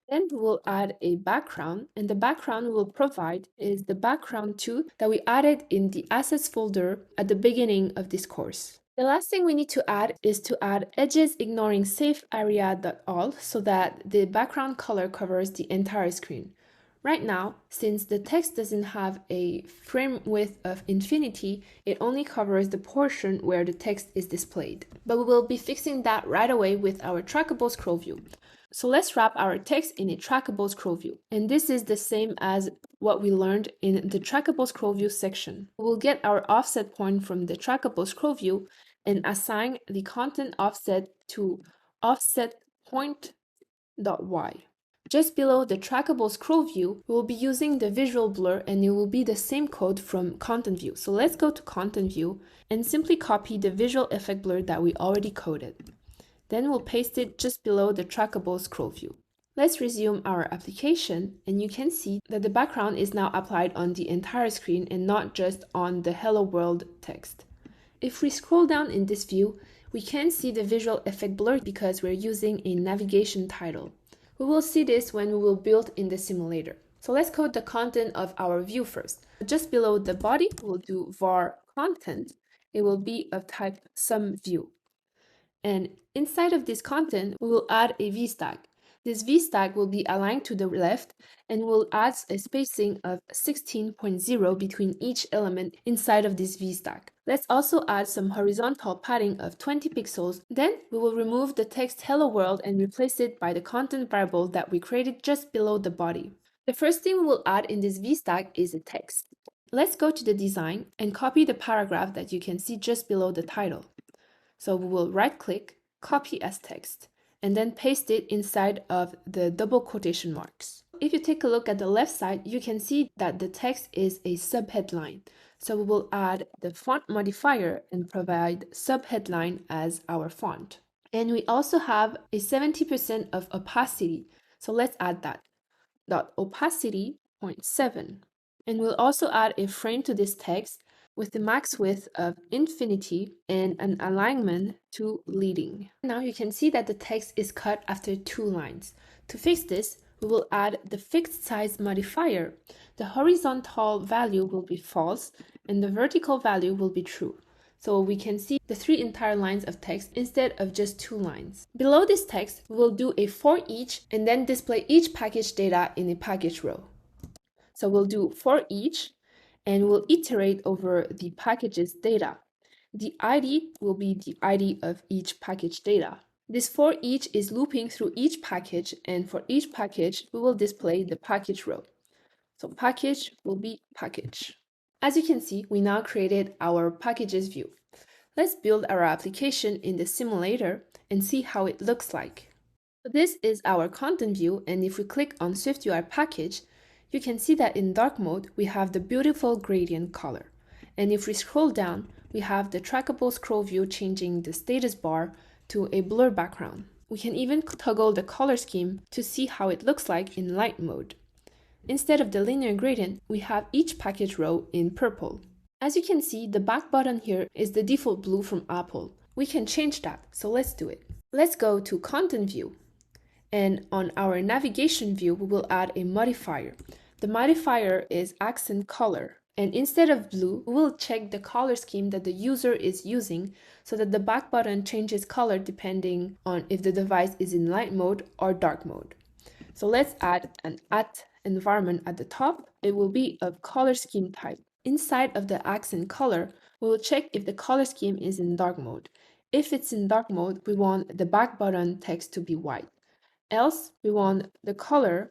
Then we will add a background, and the background we will provide is the background 2 that we added in the assets folder at the beginning of this course. The last thing we need to add is to add edges ignoring safe area.all so that the background color covers the entire screen. Right now, since the text doesn't have a frame width of infinity, it only covers the portion where the text is displayed. But we will be fixing that right away with our trackable scroll view. So let's wrap our text in a trackable scroll view. And this is the same as what we learned in the trackable scroll view section. We'll get our offset point from the trackable scroll view and assign the content offset to offset point.y. Just below the trackable scroll view, we will be using the visual blur and it will be the same code from content view. So let's go to content view and simply copy the visual effect blur that we already coded. Then we'll paste it just below the trackable scroll view. Let's resume our application and you can see that the background is now applied on the entire screen and not just on the hello world text. If we scroll down in this view, we can see the visual effect blur because we're using a navigation title. We will see this when we will build in the simulator. So let's code the content of our view first. Just below the body, we'll do var content. It will be of type SumView. And inside of this content, we will add a V-stack. This V-stack will be aligned to the left and will add a spacing of 16.0 between each element inside of this V-stack. Let's also add some horizontal padding of 20 pixels. Then we will remove the text hello world and replace it by the content variable that we created just below the body. The first thing we will add in this V-stack is a text. Let's go to the design and copy the paragraph that you can see just below the title. So we will right-click, copy as text, and then paste it inside of the double quotation marks. If you take a look at the left side, you can see that the text is a subheadline. So we will add the font modifier and provide subheadline as our font. And we also have a 70% of opacity. So let's add that. Opacity 0.7. And we'll also add a frame to this text with the max width of infinity and an alignment to leading. Now you can see that the text is cut after 2 lines. To fix this, we will add the fixed size modifier. The horizontal value will be false and the vertical value will be true. So we can see the 3 entire lines of text instead of just 2 lines. Below this text, we will do a for each and then display each package data in a package row. So we'll do for each and we'll iterate over the package's data. The ID will be the ID of each package data. This for each is looping through each package, and for each package, we will display the package row. So package will be package. As you can see, we now created our packages view. Let's build our application in the simulator and see how it looks like. So this is our content view, and if we click on SwiftUI package, you can see that in dark mode, we have the beautiful gradient color. And if we scroll down, we have the trackable scroll view changing the status bar to a blur background. We can even toggle the color scheme to see how it looks like in light mode. Instead of the linear gradient, we have each package row in purple. As you can see, the back button here is the default blue from Apple. We can change that, so let's do it. Let's go to Content View. And on our navigation view, we will add a modifier. The modifier is accent color. And instead of blue, we will check the color scheme that the user is using so that the back button changes color depending on if the device is in light mode or dark mode. So let's add an environment at the top. It will be of color scheme type. Inside of the accent color, we will check if the color scheme is in dark mode. If it's in dark mode, we want the back button text to be white. Else, we want the color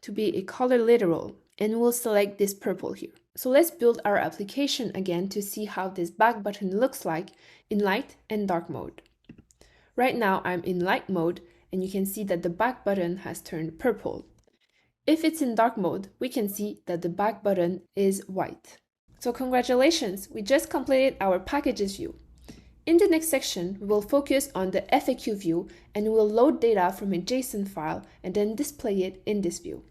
to be a color literal, and we'll select this purple here. So let's build our application again to see how this back button looks like in light and dark mode. Right now I'm in light mode, and you can see that the back button has turned purple. If it's in dark mode, we can see that the back button is white. So congratulations, we just completed our packages view. In the next section, we will focus on the FAQ view and we will load data from a JSON file and then display it in this view.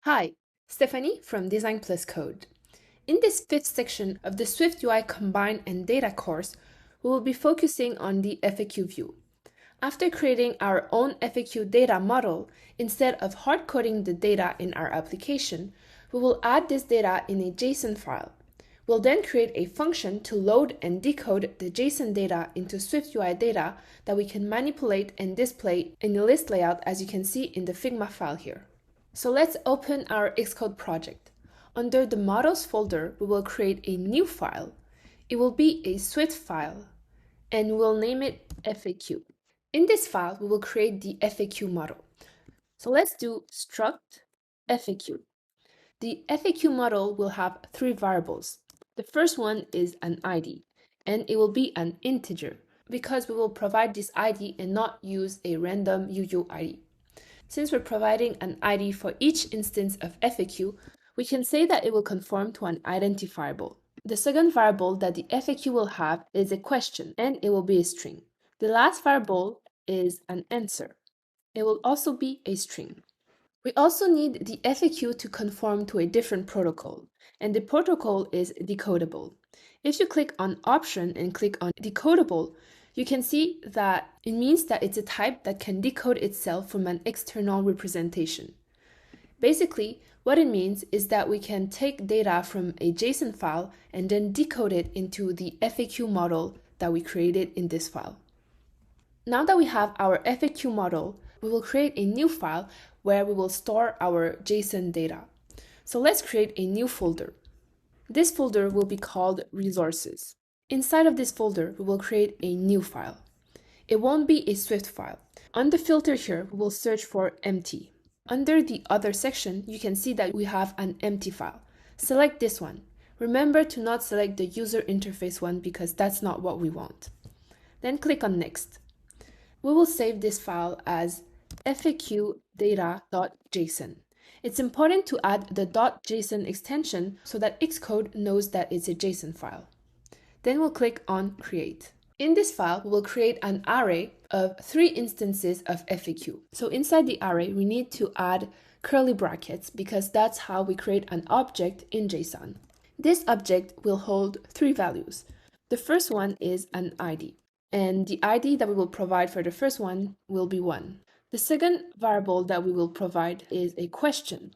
Hi, Stephanie from Design Plus Code. In this fifth section of the SwiftUI Combine and Data course, we will be focusing on the FAQ view. After creating our own FAQ data model, instead of hard-coding the data in our application, we will add this data in a JSON file. We'll then create a function to load and decode the JSON data into SwiftUI data that we can manipulate and display in the list layout as you can see in the Figma file here. So let's open our Xcode project. Under the models folder, we will create a new file. It will be a Swift file and we'll name it FAQ. In this file, we will create the FAQ model. So let's do struct FAQ. The FAQ model will have three variables. The first one is an ID, and it will be an integer because we will provide this ID and not use a random UUID. Since we're providing an ID for each instance of FAQ, we can say that it will conform to an identifiable. The second variable that the FAQ will have is a question, and it will be a string. The last variable is an answer. It will also be a string. We also need the FAQ to conform to a different protocol, and the protocol is decodable. If you click on Option and click on Decodable, you can see that it means that it's a type that can decode itself from an external representation. Basically, what it means is that we can take data from a JSON file and then decode it into the FAQ model that we created in this file. Now that we have our FAQ model, we will create a new file where we will store our JSON data. So let's create a new folder. This folder will be called Resources. Inside of this folder, we will create a new file. It won't be a Swift file. On the filter here, we will search for empty. Under the other section, you can see that we have an empty file. Select this one. Remember to not select the user interface one because that's not what we want. Then click on Next. We will save this file as faqdata.json. It's important to add the .json extension so that Xcode knows that it's a JSON file. Then we'll click on Create. In this file, we will create an array of 3 instances of FAQ. So inside the array, we need to add curly brackets because that's how we create an object in JSON. This object will hold 3 values. The first one is an ID, and the ID that we will provide for the first one will be 1. The second variable that we will provide is a question,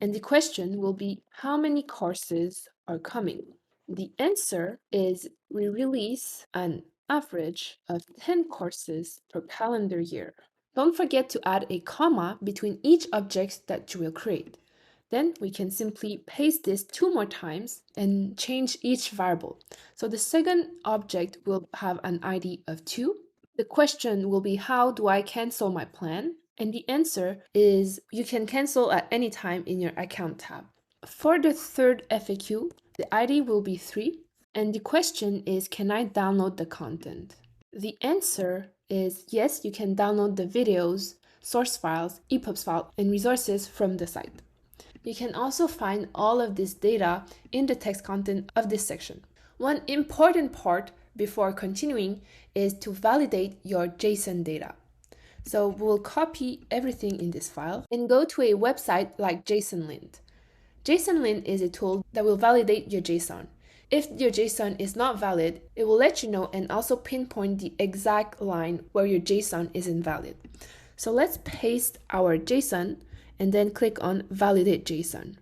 and the question will be how many courses are coming. The answer is we release an average of 10 courses per calendar year. Don't forget to add a comma between each object that you will create. Then we can simply paste this 2 more times and change each variable. So the second object will have an ID of 2. The question will be how do I cancel my plan? And the answer is you can cancel at any time in your account tab. For the third FAQ, the ID will be 3, and the question is, can I download the content? The answer is yes, you can download the videos, source files, EPUBs file, and resources from the site. You can also find all of this data in the text content of this section. One important part before continuing is to validate your JSON data. So we'll copy everything in this file and go to a website like JSONLint. JSONLint is a tool that will validate your JSON. If your JSON is not valid, it will let you know and also pinpoint the exact line where your JSON is invalid. So let's paste our JSON and then click on Validate JSON.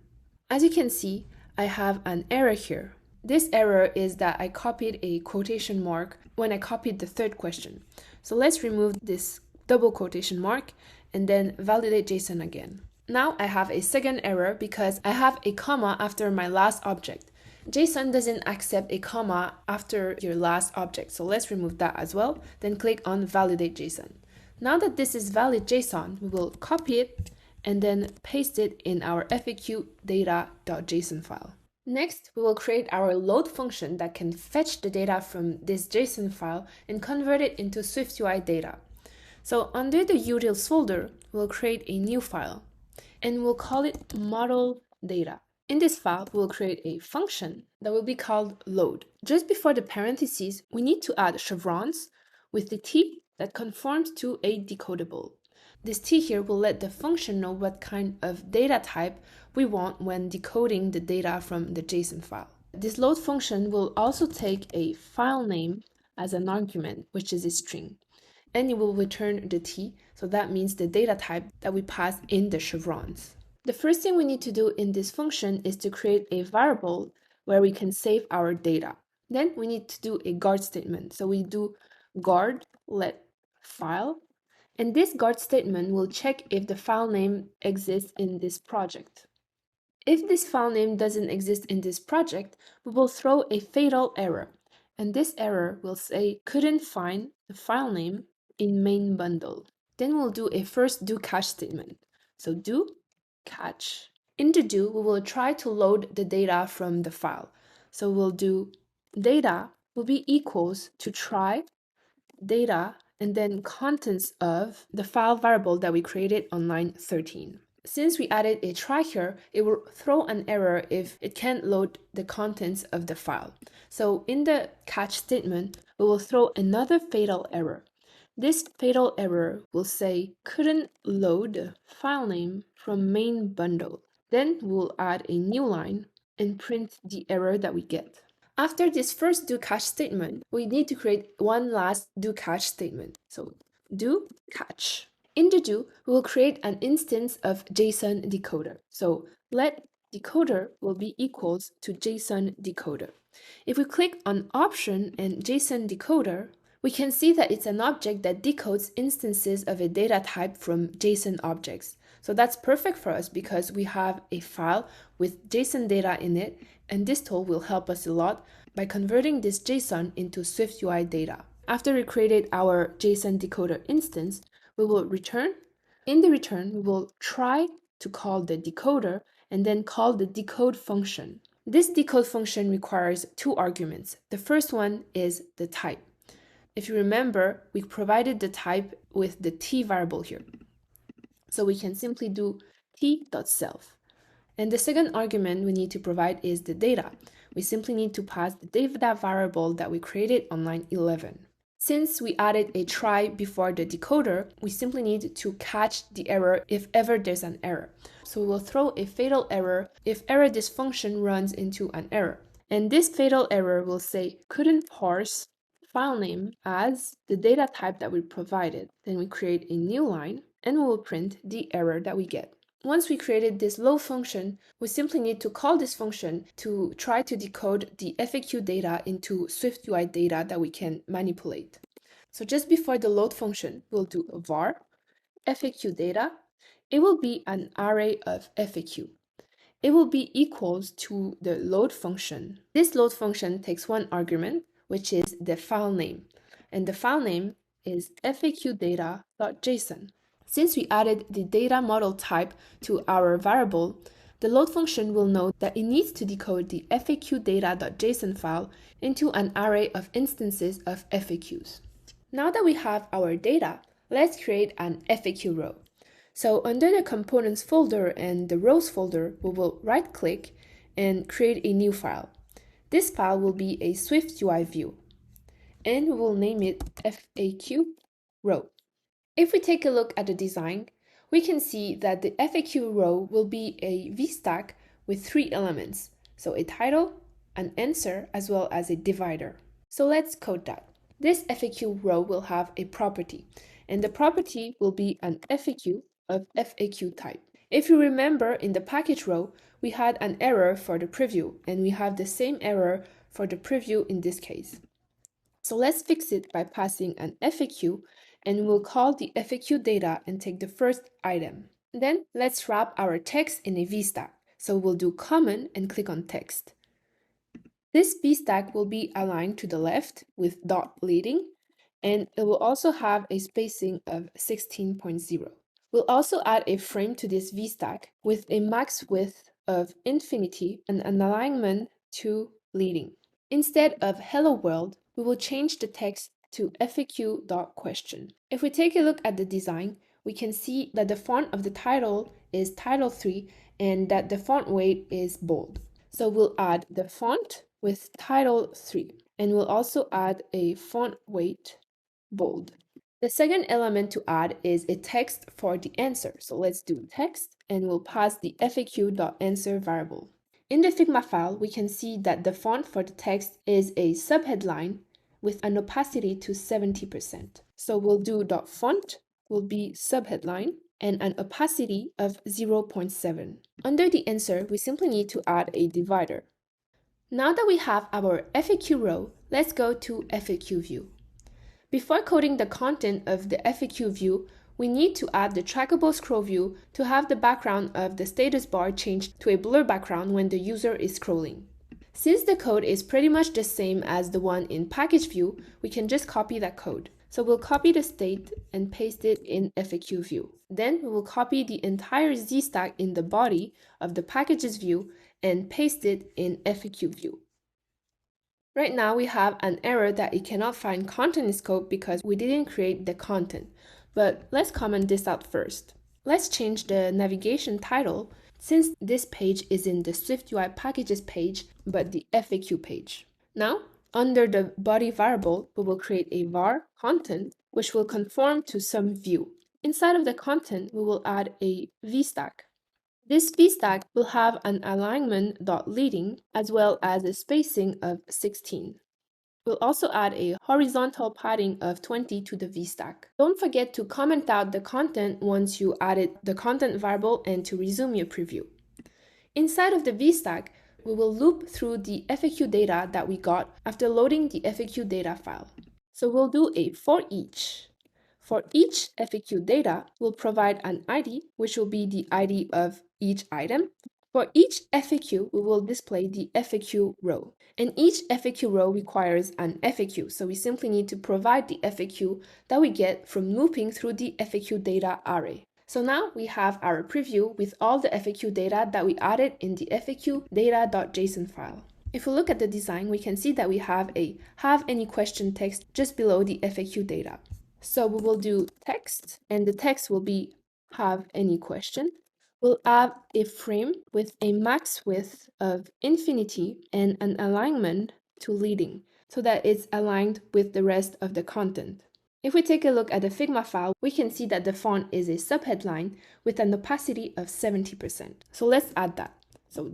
As you can see, I have an error here. This error is that I copied a quotation mark when I copied the third question. So let's remove this double quotation mark and then validate JSON again. Now I have a second error because I have a comma after my last object. JSON doesn't accept a comma after your last object, so let's remove that as well. Then click on Validate JSON. Now that this is valid JSON, we will copy it and then paste it in our FAQ data.json file. Next, we will create our load function that can fetch the data from this JSON file and convert it into SwiftUI data. So under the utils folder, we'll create a new file and we'll call it model data. In this file, we'll create a function that will be called load. Just before the parentheses, we need to add chevrons with the t that conforms to a decodable. This t here will let the function know what kind of data type we want when decoding the data from the JSON file. This load function will also take a file name as an argument, which is a string, and it will return the t, so that means the data type that we pass in the chevrons. The first thing we need to do in this function is to create a variable where we can save our data. Then we need to do a guard statement. So we do guard let file, and this guard statement will check if the file name exists in this project. If this file name doesn't exist in this project, we will throw a fatal error, and this error will say couldn't find the file name in main bundle. Then we'll do a first do catch statement. So do catch. In the do, we will try to load the data from the file. So we'll do data will be equals to try data and then contents of the file variable that we created on line 13. Since we added a try here, it will throw an error if it can't load the contents of the file. So in the catch statement, we will throw another fatal error. This fatal error will say couldn't load file name from main bundle. Then we'll add a new line and print the error that we get. After this first do catch statement, we need to create one last do catch statement. So do catch. In the do, we will create an instance of JSON decoder. So let decoder will be equals to JSON decoder. If we click on option and JSON decoder, we can see that it's an object that decodes instances of a data type from JSON objects. So that's perfect for us because we have a file with JSON data in it, and this tool will help us a lot by converting this JSON into SwiftUI data. After we created our JSON decoder instance, we will return. In the return, we will try to call the decoder and then call the decode function. This decode function requires two arguments. The first one is the type. If you remember, we provided the type with the t variable here. So we can simply do t.self. And the second argument we need to provide is the data. We simply need to pass the data variable that we created on line 11. Since we added a try before the decoder, we simply need to catch the error if ever there's an error. So we will throw a fatal error if ever this function runs into an error. And this fatal error will say couldn't parse file name as the data type that we provided. Then we create a new line and we will print the error that we get. Once we created this load function, we simply need to call this function to try to decode the FAQ data into SwiftUI data that we can manipulate. So just before the load function, we'll do a var FAQ data. It will be an array of FAQ. It will be equals to the load function. This load function takes one argument, which is the file name, and the file name is faqdata.json. Since we added the data model type to our variable, the load function will know that it needs to decode the faqdata.json file into an array of instances of FAQs. Now that we have our data, let's create an FAQ row. So under the components folder and the rows folder, we will right-click and create a new file. This file will be a SwiftUI view, and we will name it FAQ row. If we take a look at the design, we can see that the FAQ row will be a VStack with 3 elements, so a title, an answer, as well as a divider. So let's code that. This FAQ row will have a property, and the property will be an FAQ of FAQ type. If you remember, in the package row, we had an error for the preview, and we have the same error for the preview in this case. So let's fix it by passing an FAQ, and we'll call the FAQ data and take the first item. Then let's wrap our text in a VStack. So we'll do common and click on text. This VStack will be aligned to the left with dot leading, and it will also have a spacing of 16.0. We'll also add a frame to this VStack with a max width of infinity and an alignment to leading. Instead of hello world, we will change the text to FAQ.question. If we take a look at the design, we can see that the font of the title is title 3 and that the font weight is bold. So we'll add the font with title 3, and we'll also add a font weight bold. The second element to add is a text for the answer. So let's do text, and we'll pass the FAQ.answer variable. In the Figma file, we can see that the font for the text is a subheadline with an opacity to 70%. So we'll do .font will be subheadline and an opacity of 0.7. Under the answer, we simply need to add a divider. Now that we have our FAQ row, let's go to FAQ view. Before coding the content of the FAQ view, we need to add the trackable scroll view to have the background of the status bar changed to a blur background when the user is scrolling. Since the code is pretty much the same as the one in package view, we can just copy that code. So we'll copy the state and paste it in FAQ view. Then we will copy the entire Z stack in the body of the packages view and paste it in FAQ view. Right now we have an error that it cannot find content in scope because we didn't create the content. But let's comment this out first. Let's change the navigation title since this page is in the SwiftUI packages page, but the FAQ page. Now, under the body variable, we will create a var content, which will conform to some view. Inside of the content, we will add a VStack. This VStack will have an alignment.leading as well as a spacing of 16. We'll also add a horizontal padding of 20 to the VStack. Don't forget to comment out the content once you added the content variable and to resume your preview. Inside of the VStack, we will loop through the FAQ data that we got after loading the FAQ data file. So we'll do a for each. For each FAQ data, we'll provide an ID, which will be the ID of each item. For each FAQ, we will display the FAQ row. And each FAQ row requires an FAQ, so we simply need to provide the FAQ that we get from looping through the FAQ data array. So now we have our preview with all the FAQ data that we added in the FAQ data.json file. If we look at the design, we can see that we have a have any question text just below the FAQ data. So we will do text, and the text will be have any question. We'll add a frame with a max width of infinity and an alignment to leading so that it's aligned with the rest of the content. If we take a look at the Figma file, we can see that the font is a subheadline with an opacity of 70%. So let's add that. So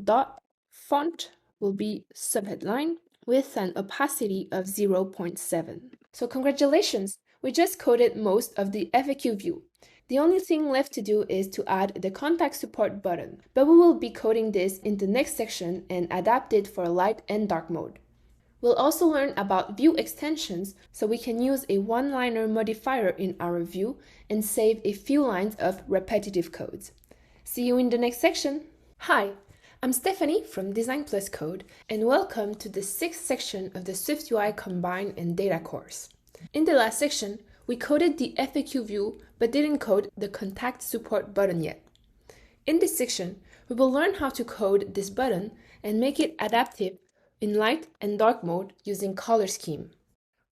.font will be subheadline with an opacity of 0.7. So congratulations, we just coded most of the FAQ view. The only thing left to do is to add the contact support button, but we will be coding this in the next section and adapt it for light and dark mode. We'll also learn about view extensions so we can use a one-liner modifier in our view and save a few lines of repetitive codes. See you in the next section. Hi, I'm Stephanie from Design Plus Code, and welcome to the 6th section of the SwiftUI Combine and Data course. In the last section, we coded the FAQ view but didn't code the contact support button yet. In this section, we will learn how to code this button and make it adaptive in light and dark mode using color scheme.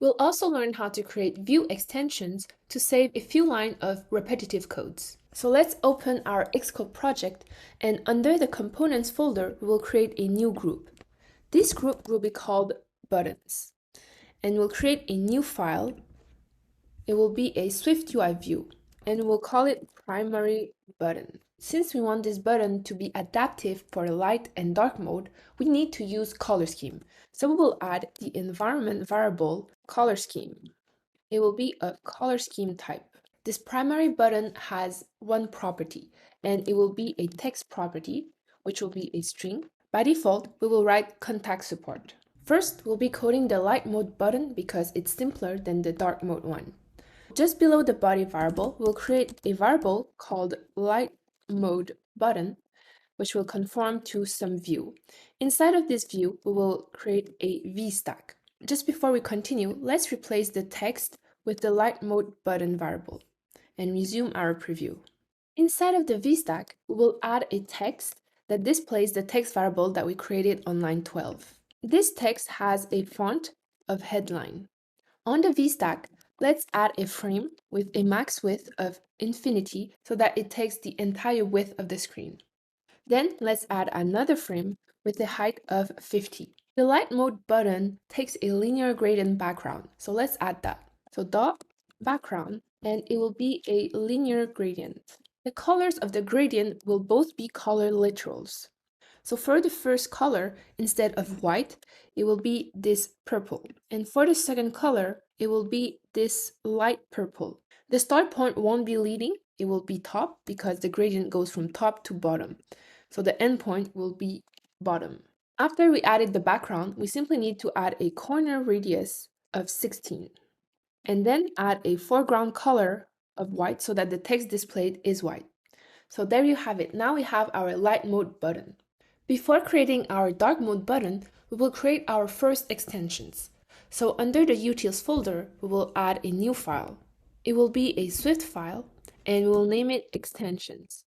We'll also learn how to create view extensions to save a few lines of repetitive codes. So let's open our Xcode project, and under the components folder, we will create a new group. This group will be called buttons, and we'll create a new file. It will be a SwiftUI view. and we'll call it primary button. Since we want this button to be adaptive for light and dark mode, we need to use color scheme. So we will add the environment variable color scheme. It will be a color scheme type. This primary button has one property, and it will be a text property, which will be a string. By default, we will write contact support. First, we'll be coding the light mode button because it's simpler than the dark mode one. Just below the body variable, we'll create a variable called light mode button, which will conform to some view. Inside of this view, we will create a vStack. Just before we continue, let's replace the text with the light mode button variable and resume our preview. Inside of the vStack, we will add a text that displays the text variable that we created on line 12. This text has a font of headline. On the vStack, let's add a frame with a max width of infinity so that it takes the entire width of the screen. Then let's add another frame with a height of 50. The light mode button takes a linear gradient background, so let's add that. So dot background, and it will be a linear gradient. The colors of the gradient will both be color literals. So for the first color, instead of white, it will be this purple. And for the second color, it will be this light purple. The start point won't be leading, it will be top because the gradient goes from top to bottom. So the end point will be bottom. After we added the background, we simply need to add a corner radius of 16. And then add a foreground color of white so that the text displayed is white. So there you have it. Now we have our light mode button. Before creating our dark mode button, we will create our first extensions. So under the utils folder, we will add a new file. It will be a Swift file, and we will name it extensions.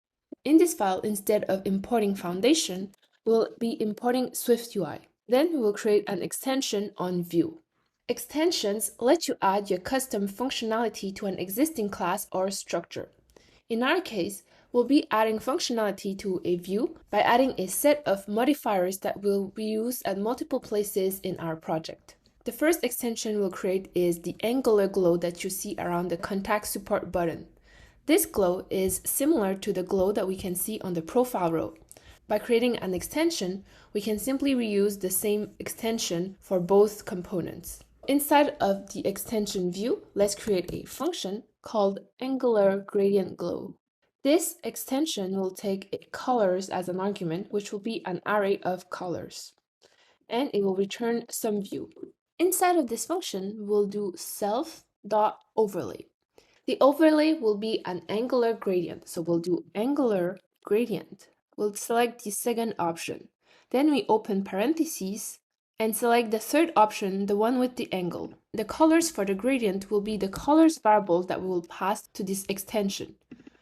In this file, instead of importing Foundation, we'll be importing SwiftUI. Then we will create an extension on View. Extensions let you add your custom functionality to an existing class or structure. In our case, we'll be adding functionality to a view by adding a set of modifiers that will be used at multiple places in our project. The first extension we'll create is the angular glow that you see around the contact support button. This glow is similar to the glow that we can see on the profile row. By creating an extension, we can simply reuse the same extension for both components. Inside of the extension view, let's create a function called angular gradient glow. This extension will take colors as an argument, which will be an array of colors, and it will return some view. Inside of this function, we'll do self.overlay. The overlay will be an angular gradient, so we'll do angular gradient. We'll select the second option. Then we open parentheses and select the third option, the one with the angle. The colors for the gradient will be the colors variable that we will pass to this extension.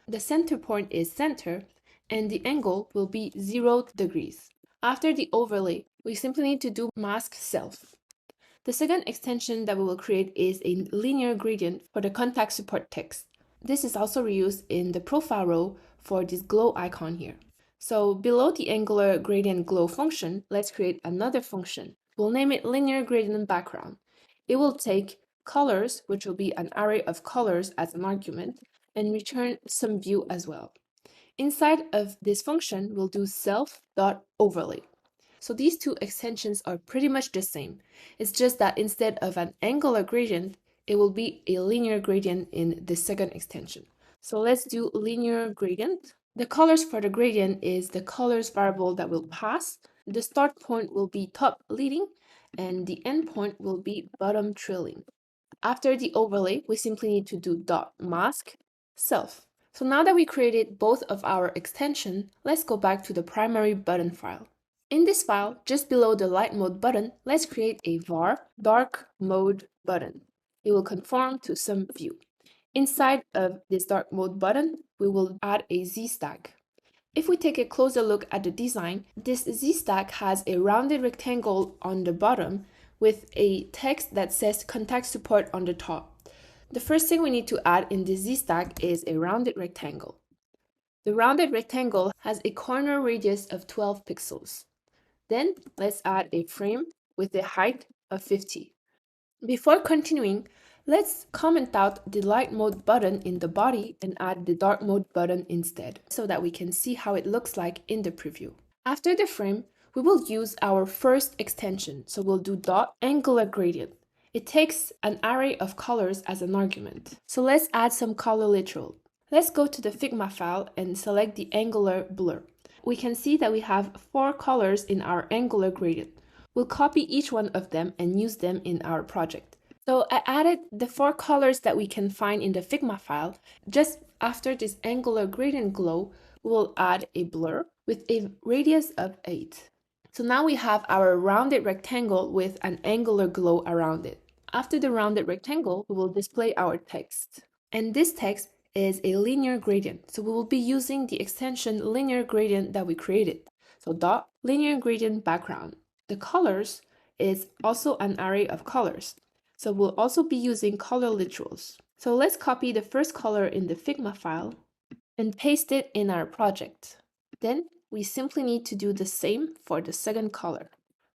The center point is center, and the angle will be 0 degrees. After the overlay, we simply need to do mask self. The second extension that we will create is a linear gradient for the contact support text. This is also reused in the profile row for this glow icon here. So below the angular gradient glow function, let's create another function. We'll name it linear gradient background. It will take colors, which will be an array of colors as an argument, and return some view as well. Inside of this function, we'll do self.overlay. So these two extensions are pretty much the same. It's just that instead of an angular gradient, it will be a linear gradient in the second extension. So let's do linear gradient. The colors for the gradient is the colors variable that will pass. The start point will be top leading, and the end point will be bottom trailing. After the overlay, we simply need to do .mask self. So now that we created both of our extensions, let's go back to the primary button file. In this file, just below the light mode button, let's create a var dark mode button. It will conform to some view. Inside of this dark mode button, we will add a Z-stack. If we take a closer look at the design, this Z-stack has a rounded rectangle on the bottom with a text that says contact support on the top. The first thing we need to add in this Z-stack is a rounded rectangle. The rounded rectangle has a corner radius of 12 pixels. Then let's add a frame with a height of 50. Before continuing, Let's comment out the light mode button in the body and add the dark mode button instead, so that we can see how it looks like in the preview. After the frame, we will use our first extension, so we'll do dot angular gradient. It takes an array of colors as an argument. So let's add some color literal. Let's go to the Figma file and select the angular blur. We can see that we have 4 colors in our angular gradient. We'll copy each one of them and use them in our project. So I added the 4 colors that we can find in the Figma file. Just after this angular gradient glow, we will add a blur with a radius of 8. So now we have our rounded rectangle with an angular glow around it. After the rounded rectangle, we will display our text. And this text is a linear gradient. So we will be using the extension linear gradient that we created. So dot linear gradient background. The colors is also an array of colors. So we'll also be using color literals. So let's copy the first color in the Figma file and paste it in our project. Then we simply need to do the same for the second color.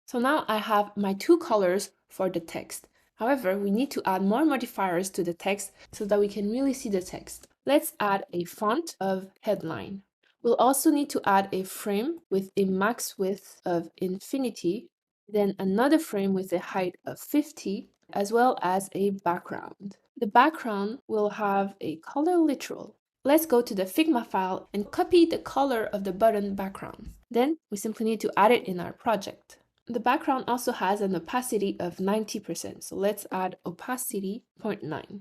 So now I have my 2 colors for the text. However, we need to add more modifiers to the text so that we can really see the text. Let's add a font of headline. We'll also need to add a frame with a max width of infinity, then another frame with a height of 50, as well as a background. The background will have a color literal. Let's go to the Figma file and copy the color of the button background. Then we simply need to add it in our project. The background also has an opacity of 90%, so let's add opacity 0.9.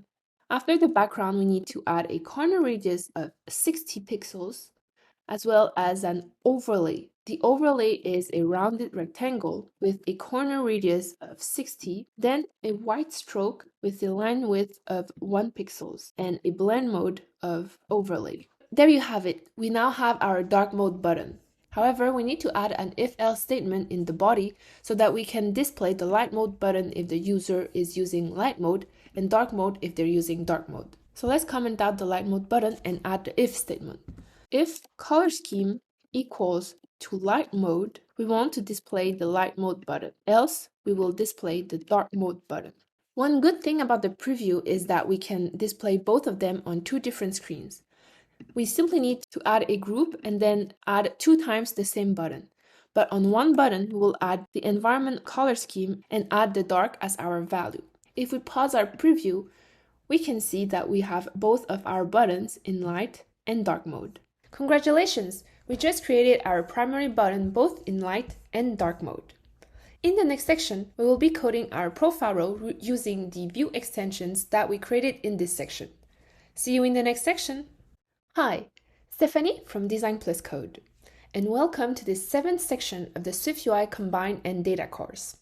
After the background, we need to add a corner radius of 60 pixels, as well as an overlay. The overlay is a rounded rectangle with a corner radius of 60, then a white stroke with a line width of 1 pixels and a blend mode of overlay. There you have it. We now have our dark mode button. However, we need to add an if-else statement in the body so that we can display the light mode button if the user is using light mode and dark mode if they're using dark mode. So let's comment out the light mode button and add the if statement. If color scheme equals to light mode, we want to display the light mode button, else we will display the dark mode button. One good thing about the preview is that we can display both of them on 2 different screens. We simply need to add a group and then add 2 times the same button. But on one button, we will add the environment color scheme and add the dark as our value. If we pause our preview, we can see that we have both of our buttons in light and dark mode. Congratulations! We just created our primary button both in light and dark mode. In the next section, we will be coding our profile row using the view extensions that we created in this section. See you in the next section! Hi, Stephanie from Design Plus Code, and welcome to the 7th section of the SwiftUI Combine and Data course.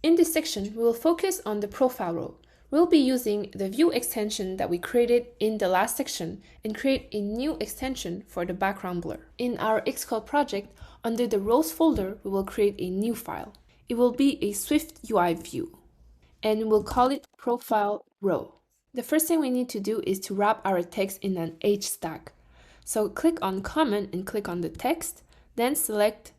In this section, we will focus on the profile row. We'll be using the view extension that we created in the last section and create a new extension for the background blur. In our Xcode project, under the rows folder, we will create a new file. It will be a SwiftUI view, and we'll call it profile row. The first thing we need to do is to wrap our text in an H stack. So click on comment and click on the text, then select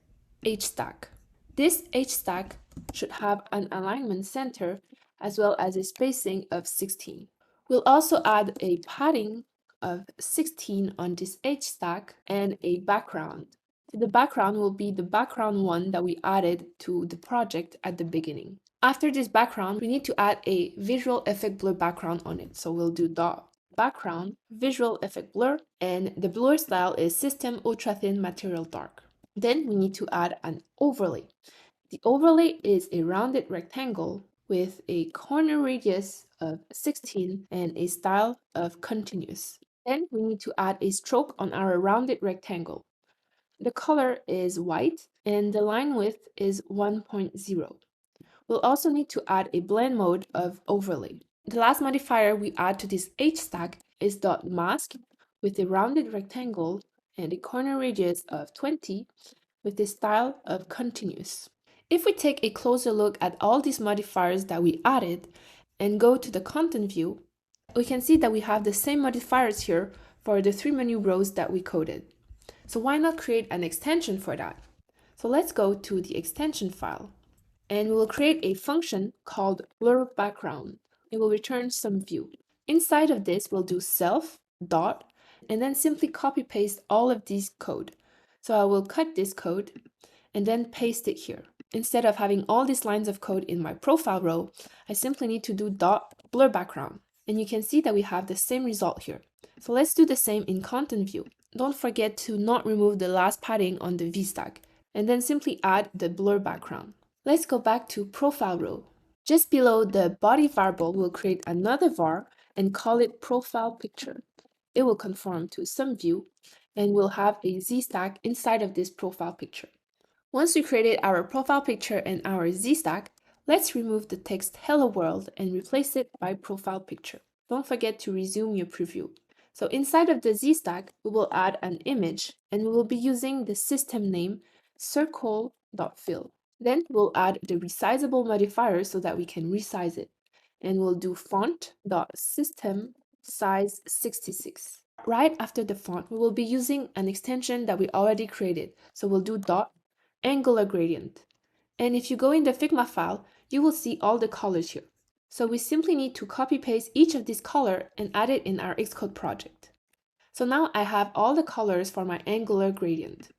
H stack. This H stack should have an alignment center as well as a spacing of 16. We'll also add a padding of 16 on this H stack and a background. The background will be the background one that we added to the project at the beginning. After this background, we need to add a visual effect blur background on it. So we'll do dot background visual effect blur, and the blur style is system ultra thin material dark. Then we need to add an overlay. The overlay is a rounded rectangle with a corner radius of 16 and a style of continuous. Then we need to add a stroke on our rounded rectangle. The color is white and the line width is 1.0. We'll also need to add a blend mode of overlay. The last modifier we add to this H stack is .mask with a rounded rectangle and a corner radius of 20 with the style of continuous. If we take a closer look at all these modifiers that we added and go to the content view, we can see that we have the same modifiers here for the 3 menu rows that we coded. So why not create an extension for that? So let's go to the extension file, and we will create a function called blur background. it will return some view. Inside of this, we'll do self dot and then simply copy paste all of these code. So I will cut this code and then paste it here. Instead of having all these lines of code in my profile row, I simply need to do dot blur background. And you can see that we have the same result here. So let's do the same in content view. Don't forget to not remove the last padding on the VStack, and then simply add the blur background. Let's go back to profile row. Just below the body variable, we'll create another var and call it profile picture. It will conform to some view, and we'll have a Z-stack inside of this profile picture. Once we created our profile picture and our Z-stack, let's remove the text hello world and replace it by profile picture. Don't forget to resume your preview. So inside of the Z-stack, we will add an image, and we will be using the system name circle.fill. Then we'll add the resizable modifier so that we can resize it. And we'll do font.system size 66. Right after the font, we will be using an extension that we already created. So we'll do dot angular gradient. And if you go in the Figma file, you will see all the colors here. So we simply need to copy paste each of these colors and add it in our Xcode project. So now I have all the colors for my angular gradient.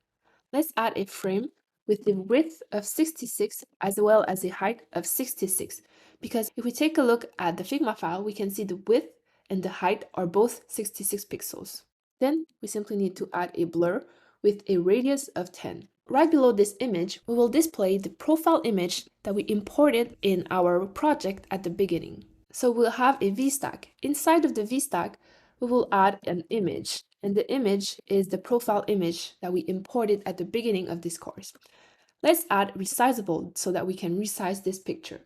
Let's add a frame with the width of 66 as well as a height of 66. Because if we take a look at the Figma file, we can see the width and the height are both 66 pixels. Then we simply need to add a blur with a radius of 10. Right below this image, we will display the profile image that we imported in our project at the beginning. So we'll have a VStack. Inside of the VStack, we will add an image, and the image is the profile image that we imported at the beginning of this course. Let's add resizable so that we can resize this picture.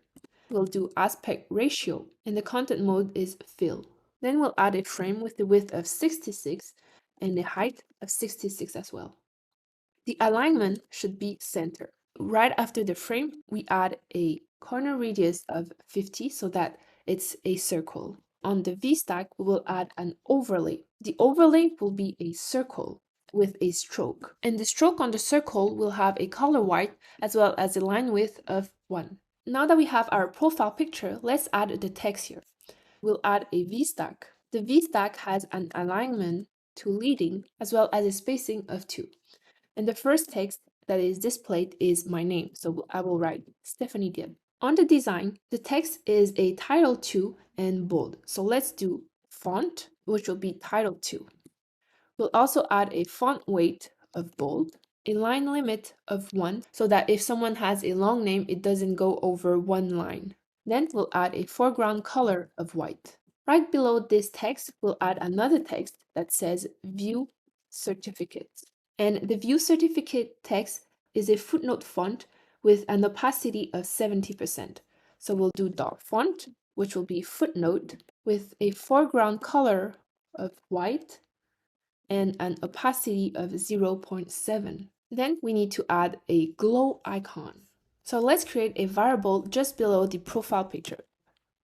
We'll do aspect ratio, and the content mode is fill. Then we'll add a frame with the width of 66 and the height of 66 as well. The alignment should be center. Right after the frame, we add a corner radius of 50 so that it's a circle. On the VStack, we will add an overlay. The overlay will be a circle with a stroke. And the stroke on the circle will have a color white as well as a line width of 1. Now that we have our profile picture, let's add the text here. We'll add a VStack. The VStack has an alignment to leading as well as a spacing of 2. And the first text that is displayed is my name. So I will write Stephanie Diep. On the design, the text is a title 2 and bold. So let's do font, which will be title 2. We'll also add a font weight of bold, a line limit of 1, so that if someone has a long name, it doesn't go over 1 line. Then we'll add a foreground color of white. Right below this text, we'll add another text that says View Certificate. And the View Certificate text is a footnote font with an opacity of 70%. So we'll do dot font, which will be footnote, with a foreground color of white and an opacity of 0.7. Then we need to add a glow icon. So let's create a variable just below the profile picture.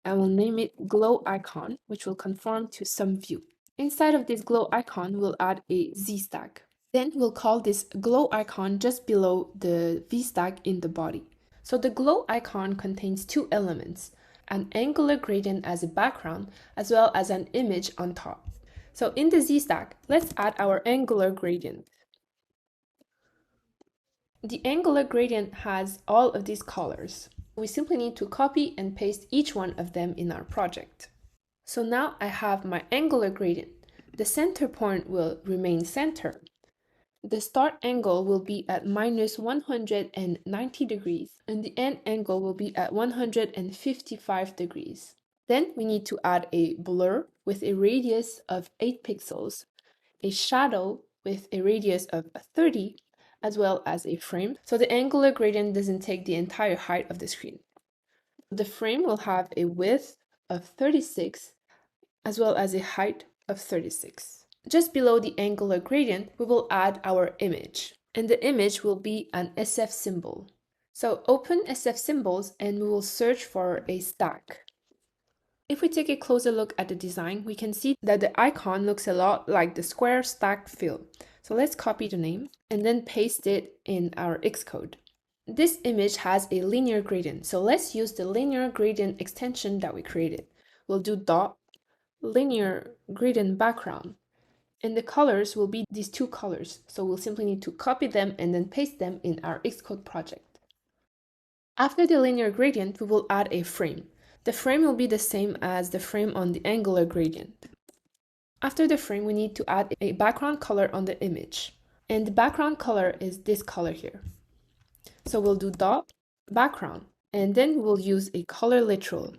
I will name it glow icon, which will conform to some view. Inside of this glow icon, we'll add a Z-stack. Then we'll call this glow icon just below the V-stack in the body. So the glow icon contains 2 elements, an angular gradient as a background, as well as an image on top. So in the Z-stack, let's add our angular gradient. The angular gradient has all of these colors. We simply need to copy and paste each one of them in our project. So now I have my angular gradient. The center point will remain center. The start angle will be at minus 190 degrees, and the end angle will be at 155 degrees. Then we need to add a blur with a radius of 8 pixels, a shadow with a radius of 30, as well as a frame, so the angular gradient doesn't take the entire height of the screen. The frame will have a width of 36, as well as a height of 36. Just below the angular gradient, we will add our image, and the image will be an SF symbol. So open SF symbols and we will search for a stack. If we take a closer look at the design, we can see that the icon looks a lot like the square stack fill. So let's copy the name and then paste it in our Xcode. This image has a linear gradient, so let's use the linear gradient extension that we created. we'll do dot linear gradient background. And the colors will be these two colors. So we'll simply need to copy them and then paste them in our Xcode project. After the linear gradient, we will add a frame. The frame will be the same as the frame on the angular gradient. After the frame, we need to add a background color on the image. And the background color is this color here. So we'll do dot background, and then we will use a color literal.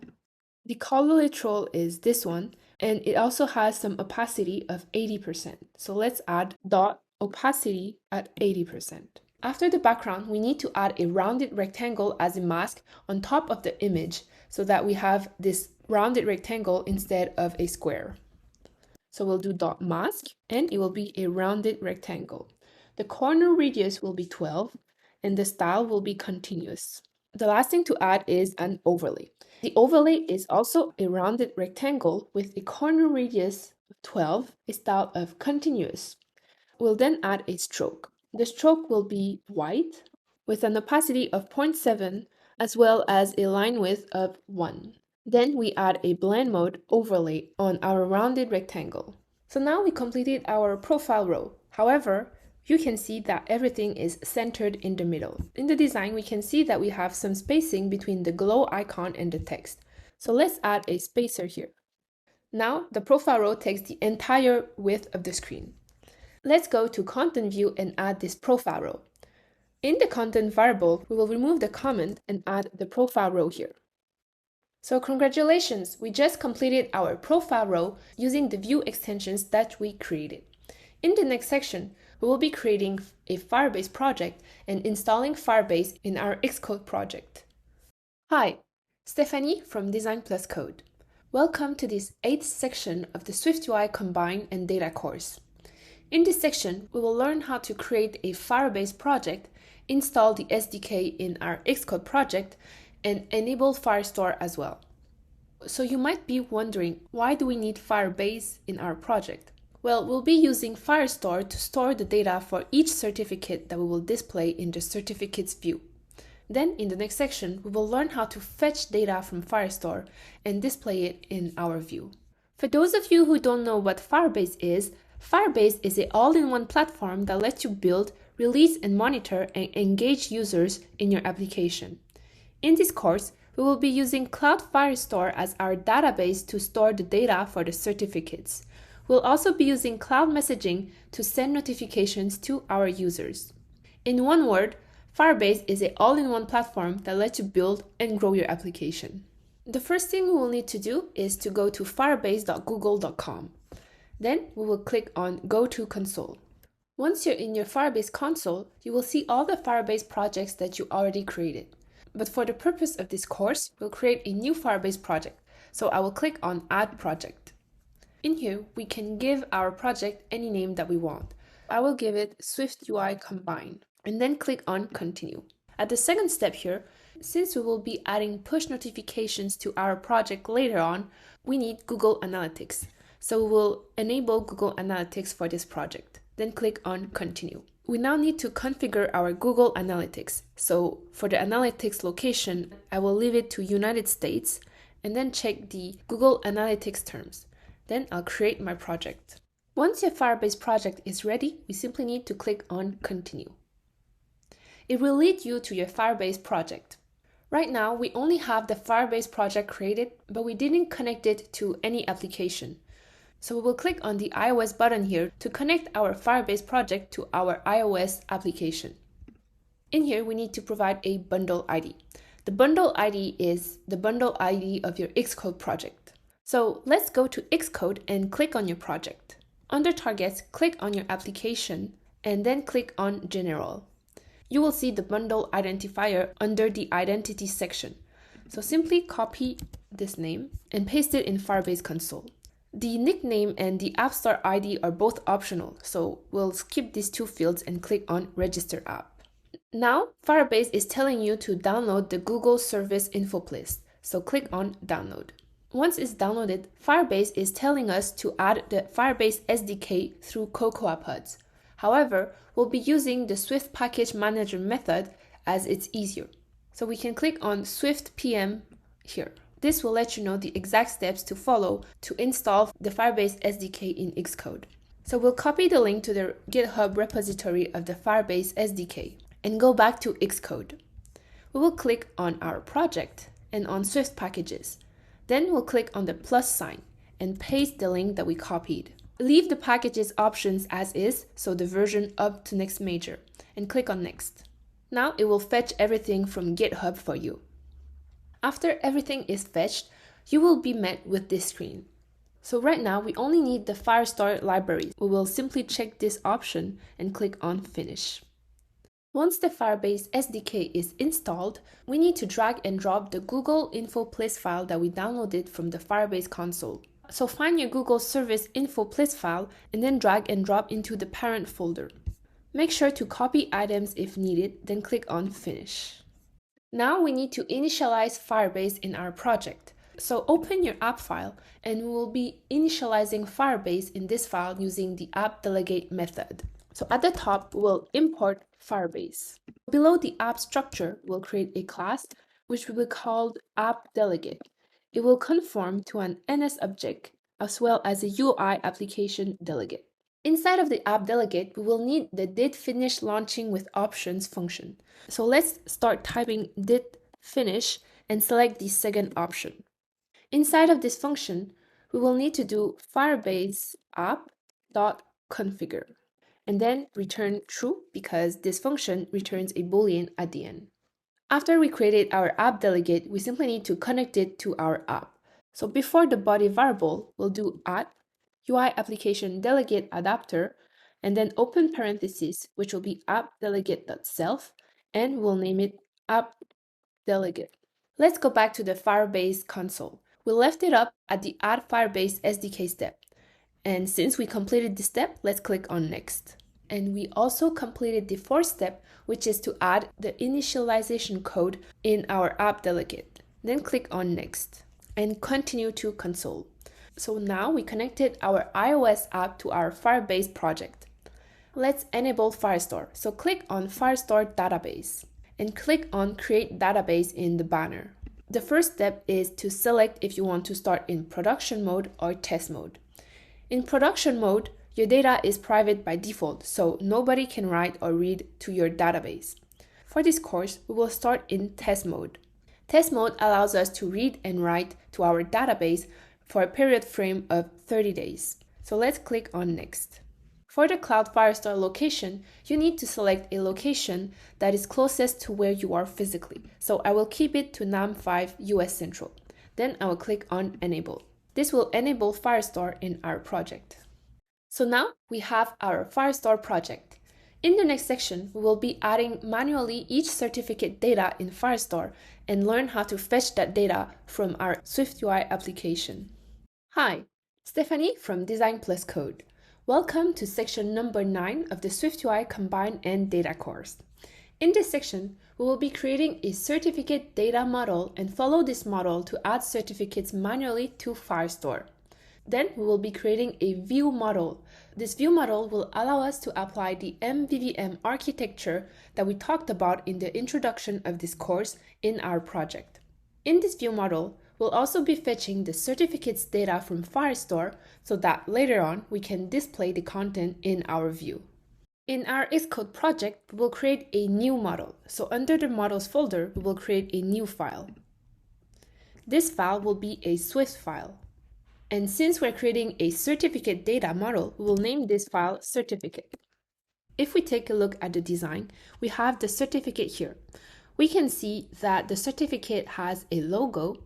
The color literal is this one, and it also has some opacity of 80%. So let's add dot opacity at 80%. After the background, we need to add a rounded rectangle as a mask on top of the image so that we have this rounded rectangle instead of a square. So we'll do dot mask, and it will be a rounded rectangle. The corner radius will be 12, and the style will be continuous. The last thing to add is an overlay. The overlay is also a rounded rectangle with a corner radius of 12, a style of continuous. We'll then add a stroke. The stroke will be white with an opacity of 0.7 as well as a line width of 1. Then we add a blend mode overlay on our rounded rectangle. So now we completed our profile row. However, you can see that everything is centered in the middle. In the design, we can see that we have some spacing between the glow icon and the text. So let's add a spacer here. Now the profile row takes the entire width of the screen. Let's go to content view and add this profile row. In the content variable, we will remove the comment and add the profile row here. So congratulations, we just completed our profile row using the view extensions that we created. In the next section, we will be creating a Firebase project and installing Firebase in our Xcode project. Hi, Stephanie from Design Plus Code. Welcome to this 8th section of the SwiftUI Combine and Data course. In this section, we will learn how to create a Firebase project, install the SDK in our Xcode project, and enable Firestore as well. So you might be wondering, why do we need Firebase in our project? Well, we'll be using Firestore to store the data for each certificate that we will display in the certificates view. Then in the next section, we will learn how to fetch data from Firestore and display it in our view. For those of you who don't know what Firebase is an all-in-one platform that lets you build, release, and monitor and engage users in your application. In this course, we will be using Cloud Firestore as our database to store the data for the certificates. We'll also be using cloud messaging to send notifications to our users. In one word, Firebase is an all-in-one platform that lets you build and grow your application. The first thing we will need to do is to go to firebase.google.com. Then we will click on Go to Console. Once you're in your Firebase console, you will see all the Firebase projects that you already created. But for the purpose of this course, we'll create a new Firebase project. So I will click on Add Project. In here, we can give our project any name that we want. I will give it SwiftUI Combine and then click on Continue. At the second step here, since we will be adding push notifications to our project later on, we need Google Analytics. So we will enable Google Analytics for this project. Then click on Continue. We now need to configure our Google Analytics. So for the analytics location, I will leave it to United States and then check the Google Analytics terms. Then I'll create my project. Once your Firebase project is ready, we simply need to click on Continue. It will lead you to your Firebase project. Right now, we only have the Firebase project created, but we didn't connect it to any application. So we will click on the iOS button here to connect our Firebase project to our iOS application. In here, we need to provide a bundle ID. The bundle ID is the bundle ID of your Xcode project. So let's go to Xcode and click on your project. Under Targets, click on your application and then click on General. You will see the bundle identifier under the Identity section. So simply copy this name and paste it in Firebase console. The nickname and the App Store ID are both optional, so we'll skip these two fields and click on Register App. Now, Firebase is telling you to download the Google Service Info list, so click on Download. Once it's downloaded, Firebase is telling us to add the Firebase SDK through Cocoa Pods. However, we'll be using the Swift Package Manager method as it's easier. So we can click on Swift PM here. This will let you know the exact steps to follow to install the Firebase SDK in Xcode. So we'll copy the link to the GitHub repository of the Firebase SDK and go back to Xcode. We will click on our project and on Swift packages. Then we'll click on the plus sign and paste the link that we copied. Leave the packages options as is, so the version up to next major, and click on next. Now it will fetch everything from GitHub for you. After everything is fetched, you will be met with this screen. So right now we only need the Firestore library. We will simply check this option and click on Finish. Once the Firebase SDK is installed, we need to drag and drop the Google Info Place file that we downloaded from the Firebase console. So find your Google Service Info Place file and then drag and drop into the parent folder. Make sure to copy items if needed, then click on Finish. Now we need to initialize Firebase in our project. So open your app file and we will be initializing Firebase in this file using the app delegate method. So at the top, we'll import Firebase. Below the app structure, we'll create a class which will be called app delegate. It will conform to an NS object as well as a UI application delegate. Inside of the app delegate, we will need the did finish launching with options function. So let's start typing did finish and select the second option. Inside of this function, we will need to do firebase app.configure and then return true because this function returns a boolean at the end. After we created our app delegate, we simply need to connect it to our app. So before the body variable, we'll do add UI application delegate adapter and then open parentheses, which will be app delegate.self, and we'll name it app delegate. Let's go back to the Firebase console. We left it up at the add Firebase SDK step. And since we completed this step, let's click on next. And we also completed the fourth step, which is to add the initialization code in our app delegate. Then click on next and continue to console. So now we connected our iOS app to our Firebase project. Let's enable Firestore. So click on Firestore database and click on create database in the banner. The first step is to select if you want to start in production mode or test mode. In production mode, your data is private by default, so nobody can write or read to your database. For this course, we will start in test mode. Test mode allows us to read and write to our database for a period frame of 30 days. So let's click on next. For the Cloud Firestore location, you need to select a location that is closest to where you are physically. So I will keep it to NAM 5 US Central. Then I will click on enable. This will enable Firestore in our project. So now we have our Firestore project. In the next section, we will be adding manually each certificate data in Firestore and learn how to fetch that data from our SwiftUI application. Hi, Stephanie from Design Plus Code. Welcome to section number 9 of the SwiftUI Combine and Data course. In this section, we will be creating a certificate data model and follow this model to add certificates manually to Firestore. Then we will be creating a view model. This view model will allow us to apply the MVVM architecture that we talked about in the introduction of this course in our project. In this view model, we'll also be fetching the certificates data from Firestore so that later on we can display the content in our view. In our Xcode project, we will create a new model. So under the models folder, we will create a new file. This file will be a Swift file. And since we're creating a certificate data model, we will name this file certificate. If we take a look at the design, we have the certificate here. We can see that the certificate has a logo.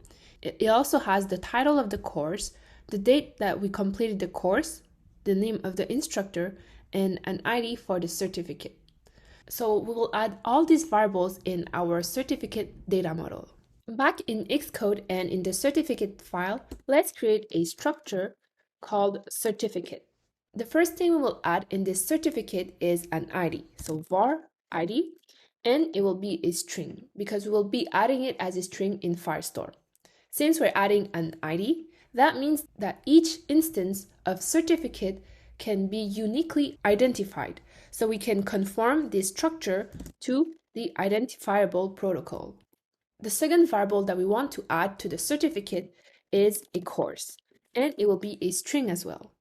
It also has the title of the course, the date that we completed the course, the name of the instructor, and an ID for the certificate. So we will add all these variables in our certificate data model. Back in Xcode and in the certificate file, let's create a structure called certificate. The first thing we will add in this certificate is an ID. So var ID, and it will be a string because we will be adding it as a string in Firestore. Since we're adding an ID, that means that each instance of certificate can be uniquely identified. So we can conform this structure to the identifiable protocol. The second variable that we want to add to the certificate is a course, and it will be a string as well.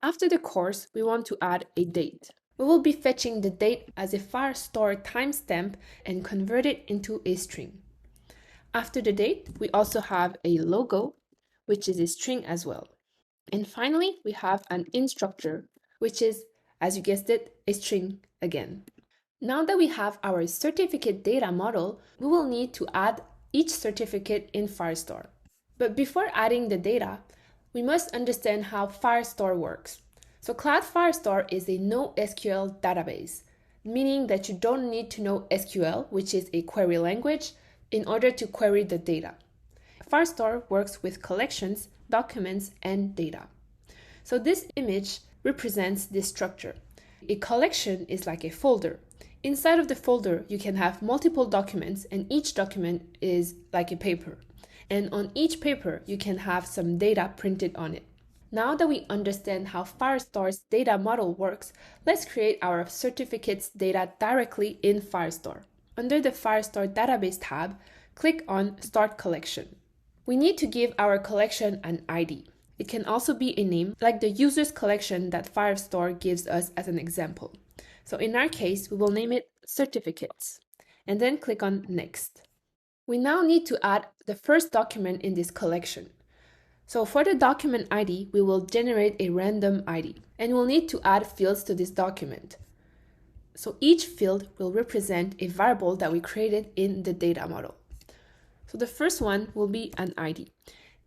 After the course, we want to add a date. We will be fetching the date as a Firestore timestamp and convert it into a string. After the date, we also have a logo, which is a string as well. And finally, we have an instructor, which is, as you guessed it, a string again. Now that we have our certificate data model, we will need to add each certificate in Firestore. But before adding the data, we must understand how Firestore works. So Cloud Firestore is a NoSQL database, meaning that you don't need to know SQL, which is a query language, in order to query the data. Firestore works with collections, documents, and data. So this image represents this structure. A collection is like a folder. Inside of the folder, you can have multiple documents, and each document is like a paper. And on each paper, you can have some data printed on it. Now that we understand how Firestore's data model works, let's create our certificates data directly in Firestore. Under the Firestore Database tab, click on Start Collection. We need to give our collection an ID. It can also be a name, like the user's collection that Firestore gives us as an example. So in our case, we will name it Certificates, and then click on Next. We now need to add the first document in this collection. So for the document ID, we will generate a random ID, and we'll need to add fields to this document. So each field will represent a variable that we created in the data model. So the first one will be an ID.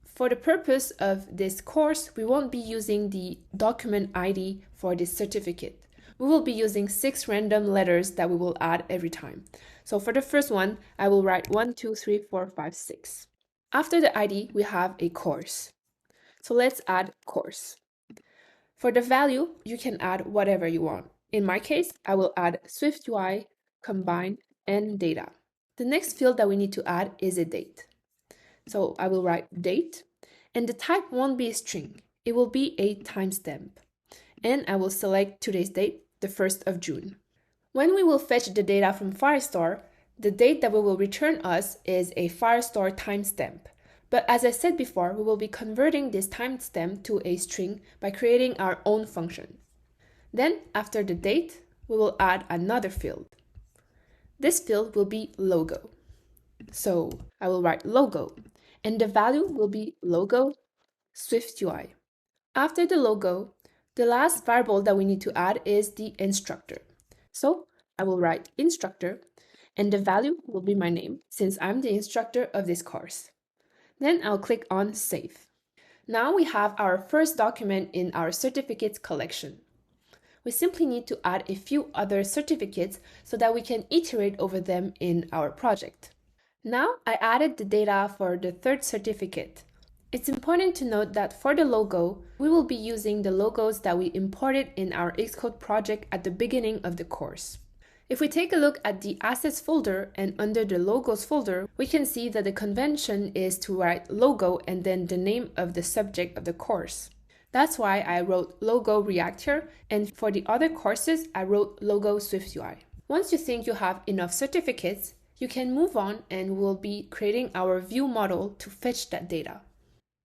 For the purpose of this course, we won't be using the document ID for this certificate. We will be using 6 random letters that we will add every time. So for the first one, I will write 1, 2, 3, 4, 5, 6. After the ID, we have a course. So let's add course. For the value, you can add whatever you want. In my case, I will add SwiftUI, combine, and data. The next field that we need to add is a date. So I will write date, and the type won't be a string. It will be a timestamp. And I will select today's date, the 1st of June. When we will fetch the data from Firestore, the date that we will return us is a Firestore timestamp. But as I said before, we will be converting this timestamp to a string by creating our own function. Then, after the date, we will add another field. This field will be logo. So I will write logo, and the value will be logo SwiftUI. After the logo, the last variable that we need to add is the instructor. So I will write instructor, and the value will be my name, since I'm the instructor of this course. Then I'll click on Save. Now we have our first document in our certificates collection. We simply need to add a few other certificates so that we can iterate over them in our project. Now I added the data for the third certificate. It's important to note that for the logo, we will be using the logos that we imported in our Xcode project at the beginning of the course. If we take a look at the assets folder and under the logos folder, we can see that the convention is to write logo and then the name of the subject of the course. That's why I wrote logo React here, and for the other courses, I wrote logo SwiftUI. Once you think you have enough certificates, you can move on and we'll be creating our view model to fetch that data.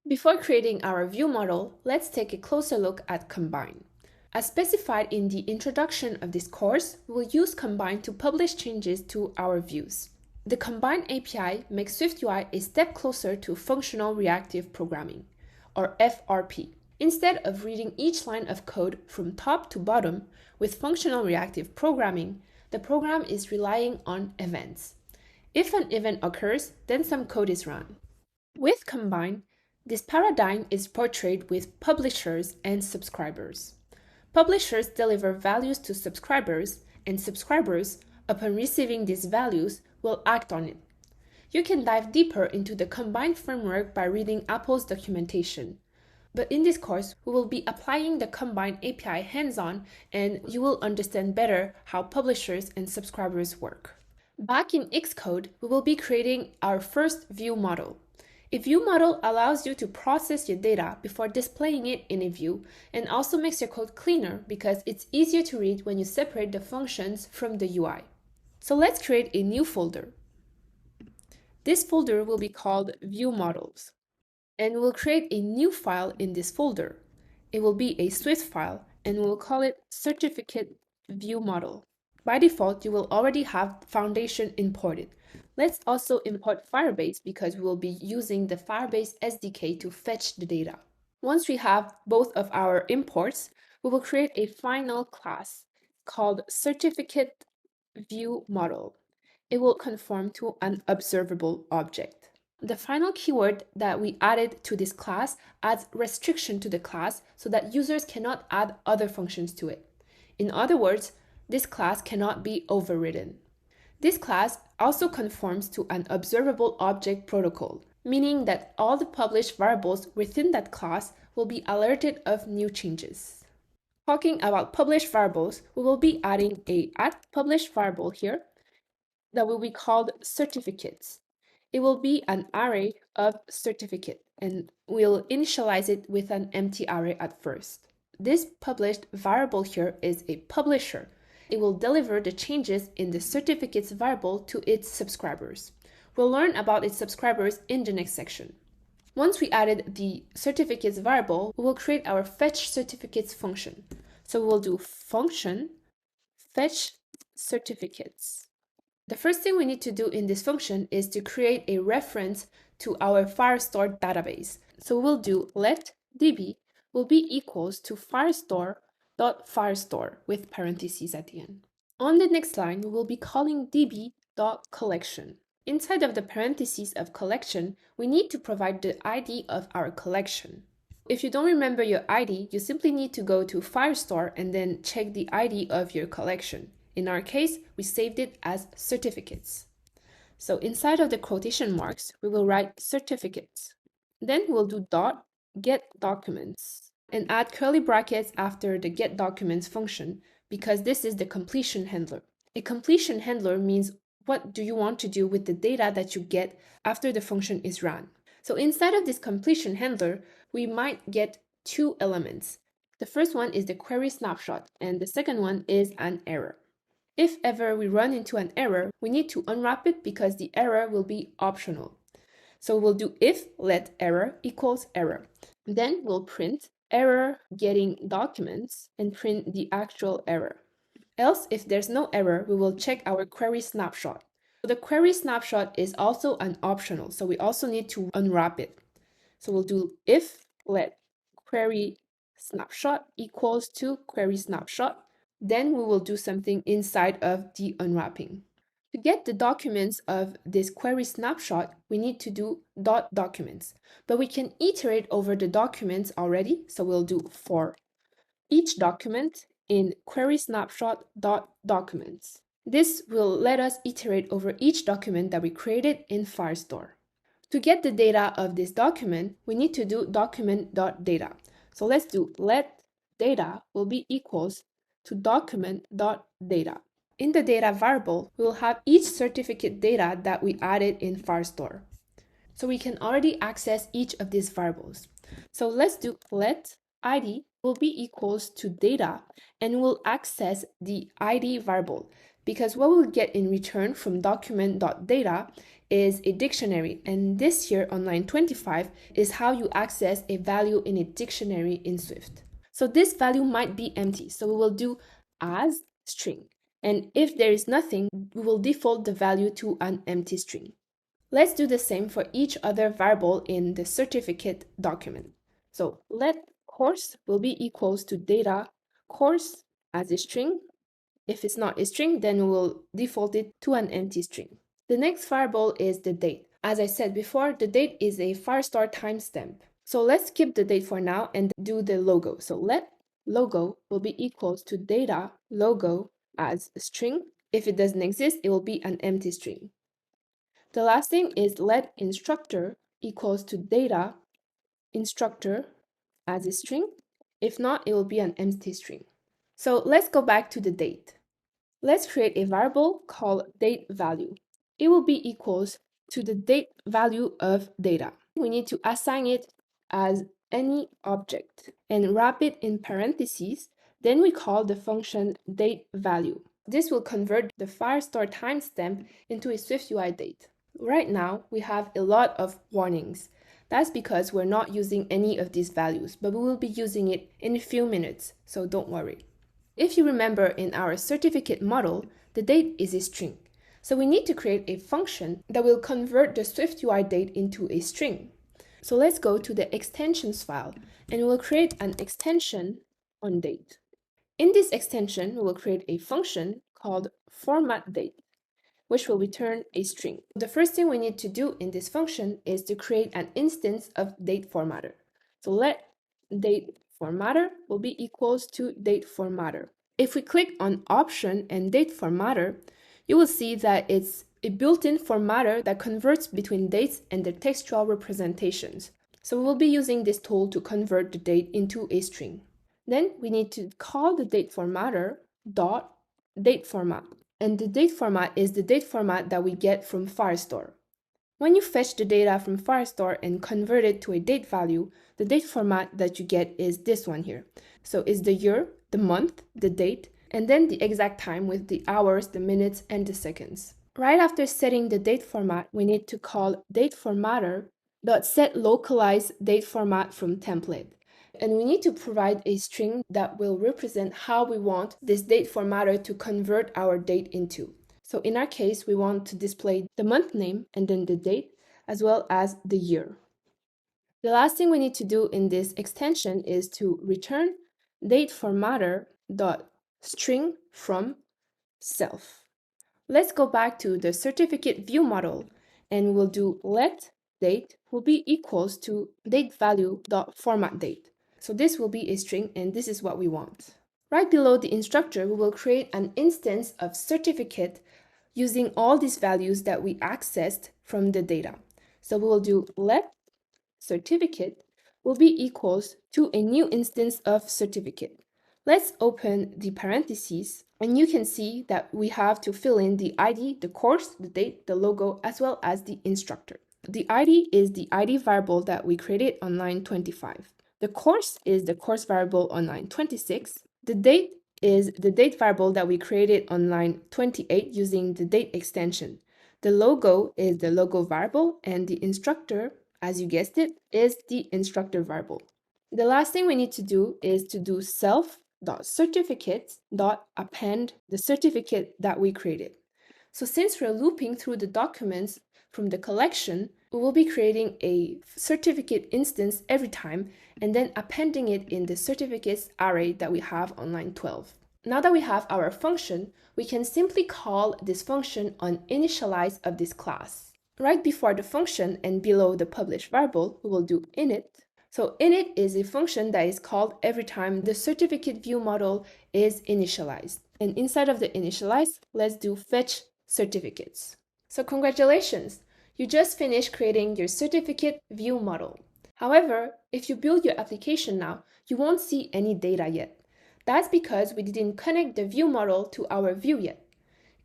Before creating our view model, let's take a closer look at Combine. As specified in the introduction of this course, we will use Combine to publish changes to our views. The Combine API makes SwiftUI a step closer to functional reactive programming, or FRP. Instead of reading each line of code from top to bottom with functional reactive programming, the program is relying on events. If an event occurs, then some code is run. With Combine, this paradigm is portrayed with publishers and subscribers. Publishers deliver values to subscribers, and subscribers, upon receiving these values, will act on it. You can dive deeper into the Combine framework by reading Apple's documentation. But in this course, we will be applying the Combine API hands-on, and you will understand better how publishers and subscribers work. Back in Xcode, we will be creating our first view model. A view model allows you to process your data before displaying it in a view, and also makes your code cleaner because it's easier to read when you separate the functions from the UI. So let's create a new folder. This folder will be called View Models, and we'll create a new file in this folder. It will be a Swift file, and we'll call it Certificate View Model. By default, you will already have Foundation imported. Let's also import Firebase because we will be using the Firebase SDK to fetch the data. Once we have both of our imports, we will create a final class called Certificate View Model. It will conform to an observable object. The final keyword that we added to this class adds restriction to the class so that users cannot add other functions to it. In other words, this class cannot be overridden. This class also conforms to an observable object protocol, meaning that all the published variables within that class will be alerted of new changes. Talking about published variables, we will be adding a @published variable here that will be called certificates. It will be an array of certificate, and we'll initialize it with an empty array at first. This published variable here is a publisher. It will deliver the changes in the certificates variable to its subscribers. We'll learn about its subscribers in the next section. Once we added the certificates variable, we will create our fetch certificates function. So we'll do function fetch certificates. The first thing we need to do in this function is to create a reference to our Firestore database. So we'll do let db will be equals to firestore.firestore with parentheses at the end. On the next line, we will be calling db.collection. Inside of the parentheses of collection, we need to provide the ID of our collection. If you don't remember your ID, you simply need to go to Firestore and then check the ID of your collection. In our case, we saved it as certificates. So inside of the quotation marks, we will write certificates. Then we'll do .get documents and add curly brackets after the get documents function because this is the completion handler. A completion handler means what do you want to do with the data that you get after the function is run. So inside of this completion handler, we might get two elements. The first one is the query snapshot, and the second one is an error. If ever we run into an error, we need to unwrap it because the error will be optional. So we'll do if let error equals error. Then we'll print error getting documents and print the actual error. Else, if there's no error, we will check our query snapshot. So the query snapshot is also an optional, so we also need to unwrap it. So we'll do if let query snapshot equals to query snapshot. Then we will do something inside of the unwrapping. To get the documents of this query snapshot, we need to do .documents, but we can iterate over the documents already. So we'll do for each document in query snapshot.documents. This will let us iterate over each document that we created in Firestore. To get the data of this document, we need to do document.data. So let's do let data will be equals to document.data. In the data variable, we will have each certificate data that we added in Firestore. So we can already access each of these variables. So let's do let ID will be equals to data, and we'll access the ID variable because what we'll get in return from document.data is a dictionary, and this here on line 25 is how you access a value in a dictionary in Swift. So this value might be empty, so we will do as string. And if there is nothing, we will default the value to an empty string. Let's do the same for each other variable in the certificate document. So let course will be equals to data course as a string. If it's not a string, then we will default it to an empty string. The next variable is the date. As I said before, the date is a Firestore timestamp. So let's skip the date for now and do the logo. So let logo will be equals to data logo as a string. If it doesn't exist, it will be an empty string. The last thing is let instructor equals to data instructor as a string. If not, it will be an empty string. So let's go back to the date. Let's create a variable called date value. It will be equals to the date value of data. We need to assign it as any object and wrap it in parentheses. Then we call the function date value. This will convert the Firestore timestamp into a SwiftUI date. Right now, we have a lot of warnings. That's because we're not using any of these values, but we will be using it in a few minutes, so don't worry. If you remember in our certificate model, the date is a string. So we need to create a function that will convert the SwiftUI date into a string. So let's go to the extensions file and we'll create an extension on date. In this extension, we will create a function called formatDate, which will return a string. The first thing we need to do in this function is to create an instance of dateFormatter. So let dateFormatter will be equals to dateFormatter. If we click on option and dateFormatter, you will see that it's a built-in formatter that converts between dates and their textual representations. So we will be using this tool to convert the date into a string. Then we need to call the dateFormatter dot dateFormat. And the date format is the date format that we get from Firestore. When you fetch the data from Firestore and convert it to a date value, the date format that you get is this one here. So it's the year, the month, the date, and then the exact time with the hours, the minutes, and the seconds. Right after setting the date format, we need to call dateFormatter.setLocalizeDateFormat from template. And we need to provide a string that will represent how we want this date formatter to convert our date into. So in our case, we want to display the month name and then the date, as well as the year. The last thing we need to do in this extension is to return dateFormatter.string from self. Let's go back to the certificate view model and we'll do let date will be equals to dateValue.formatDate. So this will be a string and this is what we want. Right below the instructor, we will create an instance of certificate using all these values that we accessed from the data. So we will do let certificate will be equals to a new instance of certificate. Let's open the parentheses and you can see that we have to fill in the ID, the course, the date, the logo, as well as the instructor. The ID is the ID variable that we created on line 25. The course is the course variable on line 26. The date is the date variable that we created on line 28 using the date extension. The logo is the logo variable and the instructor, as you guessed it, is the instructor variable. The last thing we need to do is to do self.certificates.append the certificate that we created. So since we're looping through the documents from the collection, we will be creating a certificate instance every time and then appending it in the certificates array that we have on line 12. Now that we have our function, we can simply call this function on initialize of this class. Right before the function and below the published variable, we will do init. So init is a function that is called every time the certificate view model is initialized. And inside of the initialize, let's do fetch certificates. So congratulations! You just finished creating your certificate view model. However, if you build your application now, you won't see any data yet. That's because we didn't connect the view model to our view yet.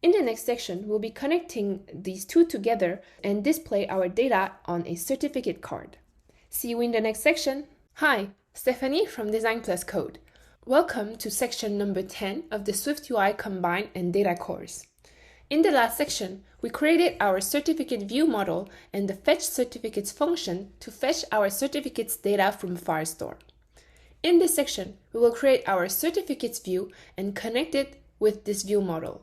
In the next section, we'll be connecting these two together and display our data on a certificate card. See you in the next section. Hi, Stephanie from Design Plus Code. Welcome to section number 10 of the SwiftUI Combine and Data course. In the last section, we created our certificate view model and the fetch certificates function to fetch our certificates data from Firestore. In this section, we will create our certificates view and connect it with this view model.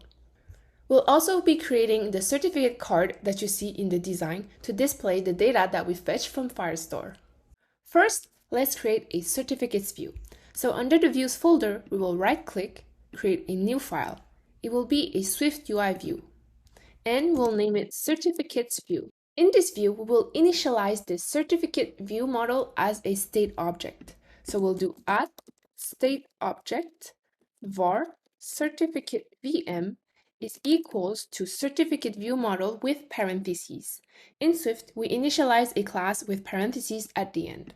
We'll also be creating the certificate card that you see in the design to display the data that we fetched from Firestore. First, let's create a certificates view. So under the views folder, we will right-click, create a new file. It will be a SwiftUI view, and we'll name it certificates view. In this view, we will initialize the certificate view model as a state object. So we'll do @state object var certificate VM is equals to certificate view model with parentheses. In Swift, we initialize a class with parentheses at the end.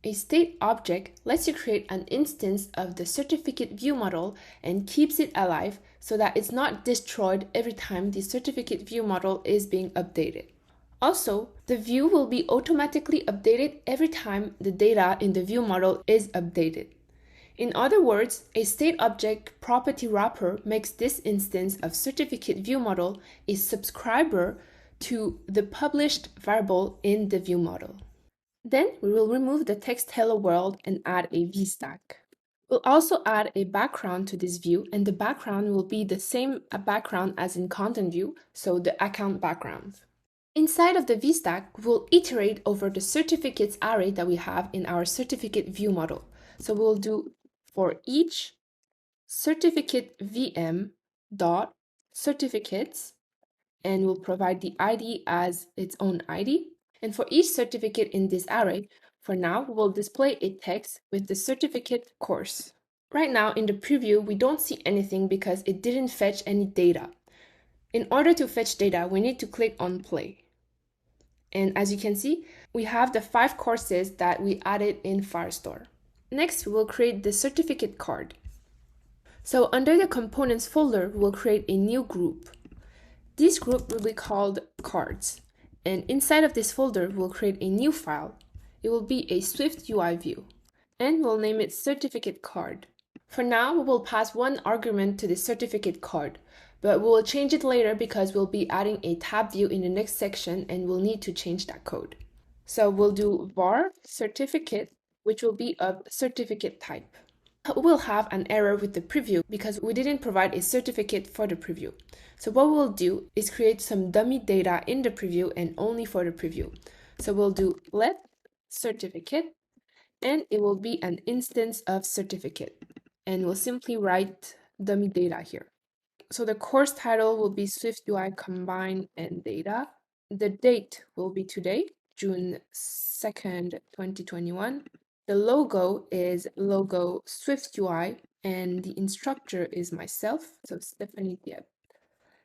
A state object lets you create an instance of the certificate view model and keeps it alive so that it's not destroyed every time the certificate view model is being updated. Also, the view will be automatically updated every time the data in the view model is updated. In other words, a state object property wrapper makes this instance of certificate view model a subscriber to the published variable in the view model. Then we will remove the text hello world and add a vstack. We'll also add a background to this view, and the background will be the same background as in content view, so the account background. Inside of the vstack, we'll iterate over the certificates array that we have in our certificate view model. So we'll do for each certificate VM dot certificates, and we'll provide the ID as its own ID. And for each certificate in this array, for now, we'll display a text with the certificate course. Right now in the preview, we don't see anything because it didn't fetch any data. In order to fetch data, we need to click on play. And as you can see, we have the 5 courses that we added in Firestore. Next, we'll create the certificate card. So under the components folder, we'll create a new group. This group will be called cards. And inside of this folder, we'll create a new file. It will be a SwiftUI view. And we'll name it certificate card. For now, we will pass one argument to the certificate card, but we will change it later because we'll be adding a tab view in the next section and we'll need to change that code. So we'll do var certificate, which will be of certificate type. We'll have an error with the preview because we didn't provide a certificate for the preview. So what we'll do is create some dummy data in the preview and only for the preview. So we'll do let certificate, and it will be an instance of certificate. And we'll simply write dummy data here. So the course title will be SwiftUI Combine and Data. The date will be today, June 2nd, 2021. The logo is logo SwiftUI, and the instructor is myself, so Stephanie Diep.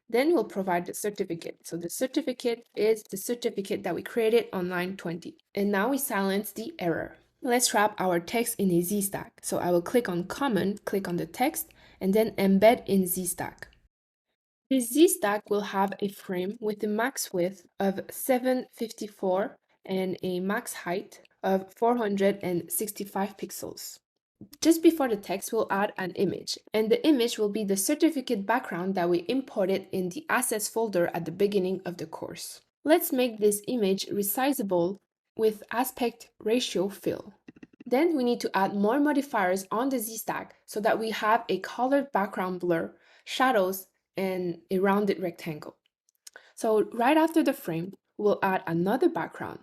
Then we'll provide the certificate. So the certificate is the certificate that we created on line 20. And now we silence the error. Let's wrap our text in a ZStack. So I will click on Comment, click on the text, and then embed in ZStack. This ZStack will have a frame with a max width of 754 and a max height of 465 pixels. Just before the text, we'll add an image, and the image will be the certificate background that we imported in the assets folder at the beginning of the course. Let's make this image resizable with aspect ratio fill. Then we need to add more modifiers on the ZStack so that we have a colored background blur, shadows, and a rounded rectangle. So right after the frame, we'll add another background,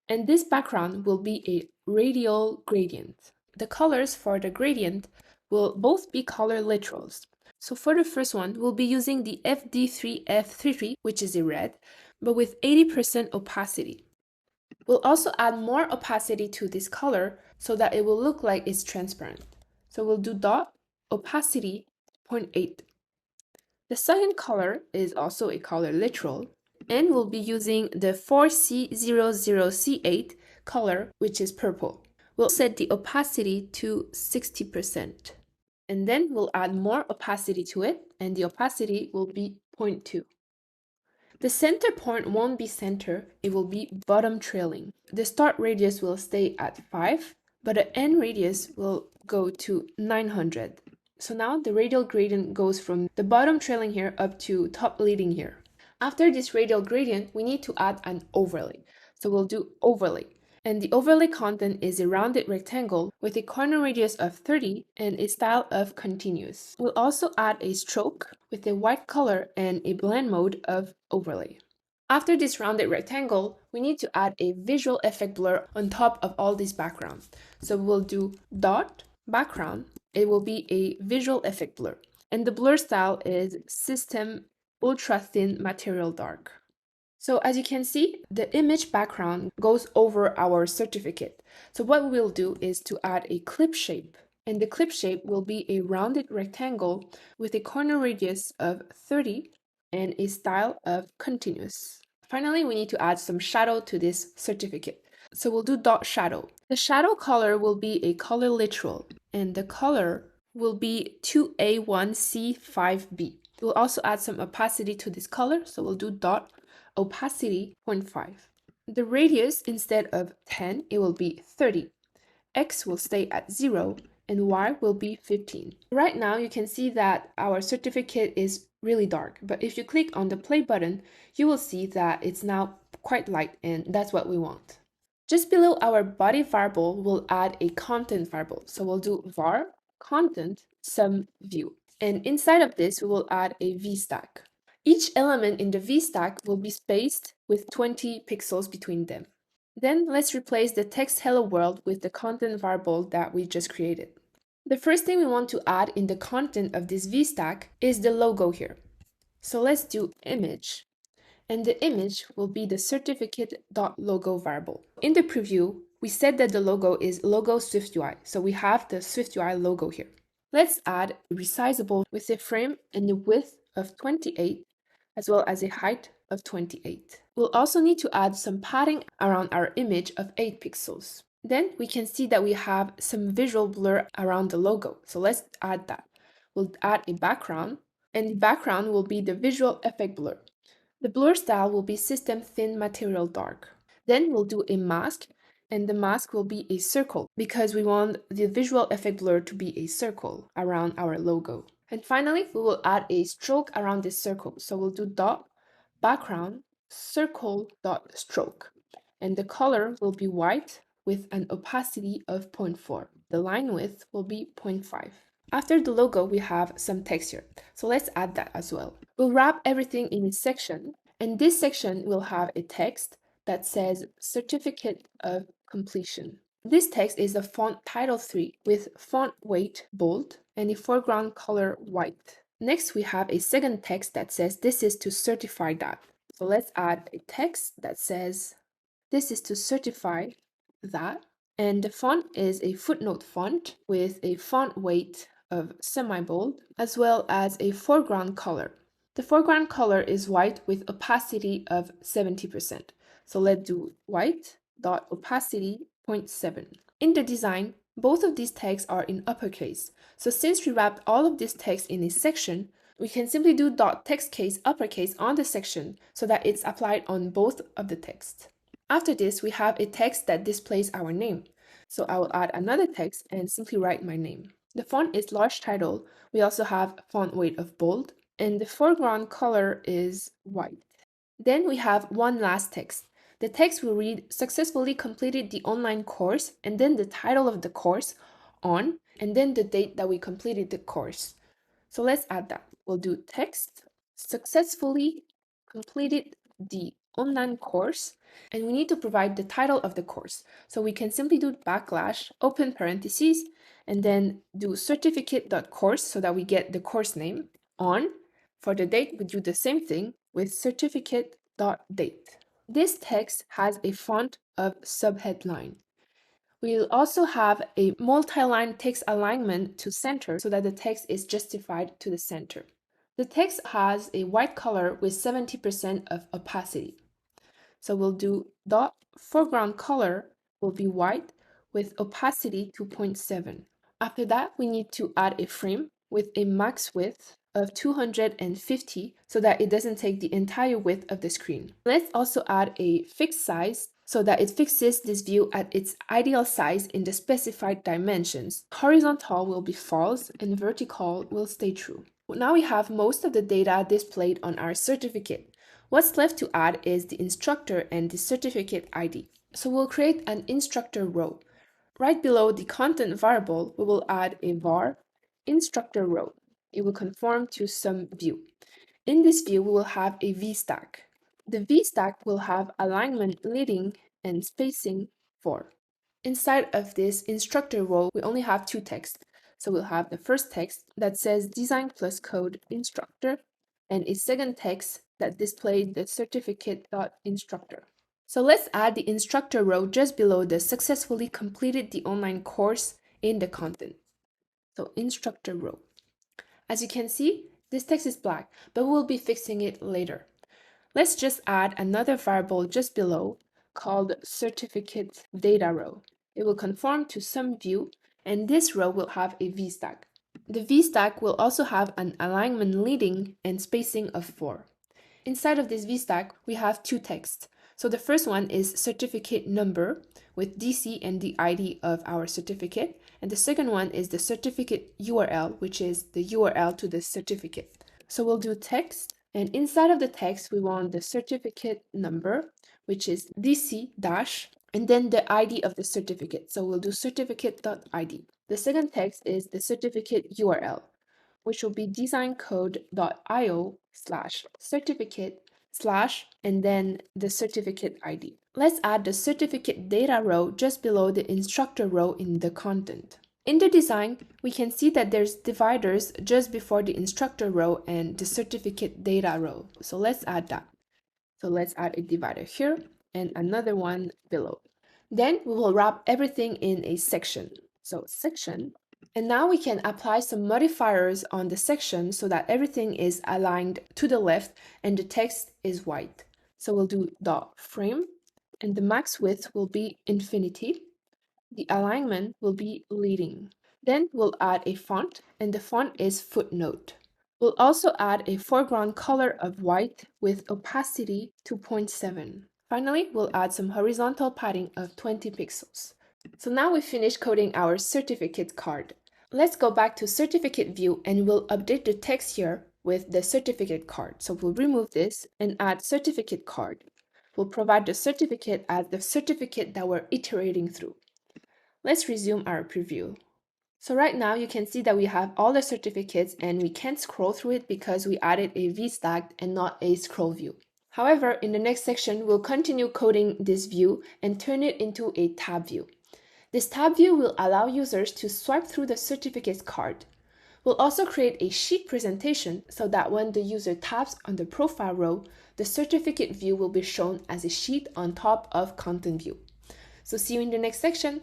and this background will be a radial gradient. The colors for the gradient will both be color literals. So for the first one, we'll be using the FD3F33, which is a red, but with 80% opacity. We'll also add more opacity to this color so that it will look like it's transparent. So we'll do dot opacity 0.8. The second color is also a color literal, and we'll be using the 4C00C8 color, which is purple. We'll set the opacity to 60%. And then we'll add more opacity to it, and the opacity will be 0.2. The center point won't be center, it will be bottom trailing. The start radius will stay at 5, but the end radius will go to 900. So now the radial gradient goes from the bottom trailing here up to top leading here. After this radial gradient, we need to add an overlay. So we'll do overlay. And the overlay content is a rounded rectangle with a corner radius of 30 and a style of continuous. We'll also add a stroke with a white color and a blend mode of overlay. After this rounded rectangle, we need to add a visual effect blur on top of all these backgrounds. So we'll do dot background. It will be a visual effect blur. And the blur style is system ultra thin material dark. So as you can see, the image background goes over our certificate. So what we'll do is to add a clip shape, and the clip shape will be a rounded rectangle with a corner radius of 30 and a style of continuous. Finally, we need to add some shadow to this certificate. So we'll do dot shadow. The shadow color will be a color literal, and the color will be 2A1C5B. We'll also add some opacity to this color, so we'll do dot opacity 0.5. The radius, instead of 10, it will be 30. X will stay at 0, and Y will be 15. Right now, you can see that our certificate is really dark, but if you click on the play button, you will see that it's now quite light, and that's what we want. Just below our body variable, we'll add a content variable. So we'll do var content sum view. And inside of this, we will add a vstack. Each element in the vstack will be spaced with 20 pixels between them. Then let's replace the text hello world with the content variable that we just created. The first thing we want to add in the content of this vstack is the logo here. So let's do image, and the image will be the certificate.logo variable. In the preview, we said that the logo is logo SwiftUI, so we have the SwiftUI logo here. Let's add a resizable with a frame and a width of 28, as well as a height of 28. We'll also need to add some padding around our image of 8 pixels. Then we can see that we have some visual blur around the logo, so let's add that. We'll add a background, and the background will be the visual effect blur. The blur style will be system thin material dark. Then we'll do a mask, and the mask will be a circle because we want the visual effect blur to be a circle around our logo. And finally, we will add a stroke around this circle. So we'll do dot background circle dot stroke, and the color will be white with an opacity of 0.4. The line width will be 0.5. After the logo, we have some text here, so let's add that as well. We'll wrap everything in a section, and this section will have a text that says Certificate of Completion. This text is the font Title 3 with font weight bold and a foreground color white. Next, we have a second text that says this is to certify that. So let's add a text that says this is to certify that, and the font is a footnote font with a font weight of semi-bold, as well as a foreground color. The foreground color is white with opacity of 70%. So let's do white dot opacity 0.7. In the design, both of these texts are in uppercase. So since we wrapped all of this text in a section, we can simply do dot text case uppercase on the section so that it's applied on both of the text. After this, we have a text that displays our name. So I will add another text and simply write my name. The font is large title. We also have font weight of bold, and the foreground color is white. Then we have one last text. The text will read successfully completed the online course, and then the title of the course on, and then the date that we completed the course. So let's add that. We'll do text successfully completed the online course, and we need to provide the title of the course. So we can simply do backslash, open parentheses, and then do certificate.course so that we get the course name on. For the date, we do the same thing with certificate.date. This text has a font of subheadline. We'll also have a multi-line text alignment to center so that the text is justified to the center. The text has a white color with 70% of opacity. So we'll do dot foreground color will be white with opacity 2.7. After that, we need to add a frame with a max width of 250 so that it doesn't take the entire width of the screen. Let's also add a fixed size so that it fixes this view at its ideal size in the specified dimensions. Horizontal will be false and vertical will stay true. Now we have most of the data displayed on our certificate. What's left to add is the instructor and the certificate ID. So we'll create an instructor row. Right below the content variable, we will add a var instructor row. It will conform to some view. In this view, we will have a vstack. The vstack will have alignment leading and spacing 4. Inside of this instructor row, we only have two texts. So we'll have the first text that says design plus code instructor, and a second text that displays the certificate.instructor. So let's add the instructor row just below the successfully completed the online course in the content. So instructor row. As you can see, this text is black, but we'll be fixing it later. Let's just add another variable just below called certificate data row. It will conform to some view, and this row will have a vstack. The vstack will also have an alignment leading and spacing of 4. Inside of this vstack, we have two texts. So the first one is certificate number with DC and the ID of our certificate, and the second one is the certificate URL, which is the URL to the certificate. So we'll do text, and inside of the text, we want the certificate number, which is DC dash, and then the ID of the certificate. So we'll do certificate.id. The second text is the certificate URL, which will be designcode.io/certificate/ and then the certificate ID. Let's add the certificate data row just below the instructor row in the content. In the design, we can see that there's dividers just before the instructor row and the certificate data row. So let's add that. So let's add a divider here and another one below. Then we will wrap everything in a section. So section. And now we can apply some modifiers on the section so that everything is aligned to the left and the text is white. So we'll do .frame, and the max width will be infinity. The alignment will be leading. Then we'll add a font, and the font is footnote. We'll also add a foreground color of white with opacity 2.7. Finally, we'll add some horizontal padding of 20 pixels. So now we've finished coding our certificate card. Let's go back to certificate view and we'll update the text here with the certificate card. So we'll remove this and add certificate card. We'll provide the certificate as the certificate that we're iterating through. Let's resume our preview. So right now you can see that we have all the certificates and we can't scroll through it because we added a V-stack and not a scroll view. However, in the next section, we'll continue coding this view and turn it into a tab view. This tab view will allow users to swipe through the certificates card. We'll also create a sheet presentation so that when the user taps on the profile row, the certificate view will be shown as a sheet on top of content view. So see you in the next section.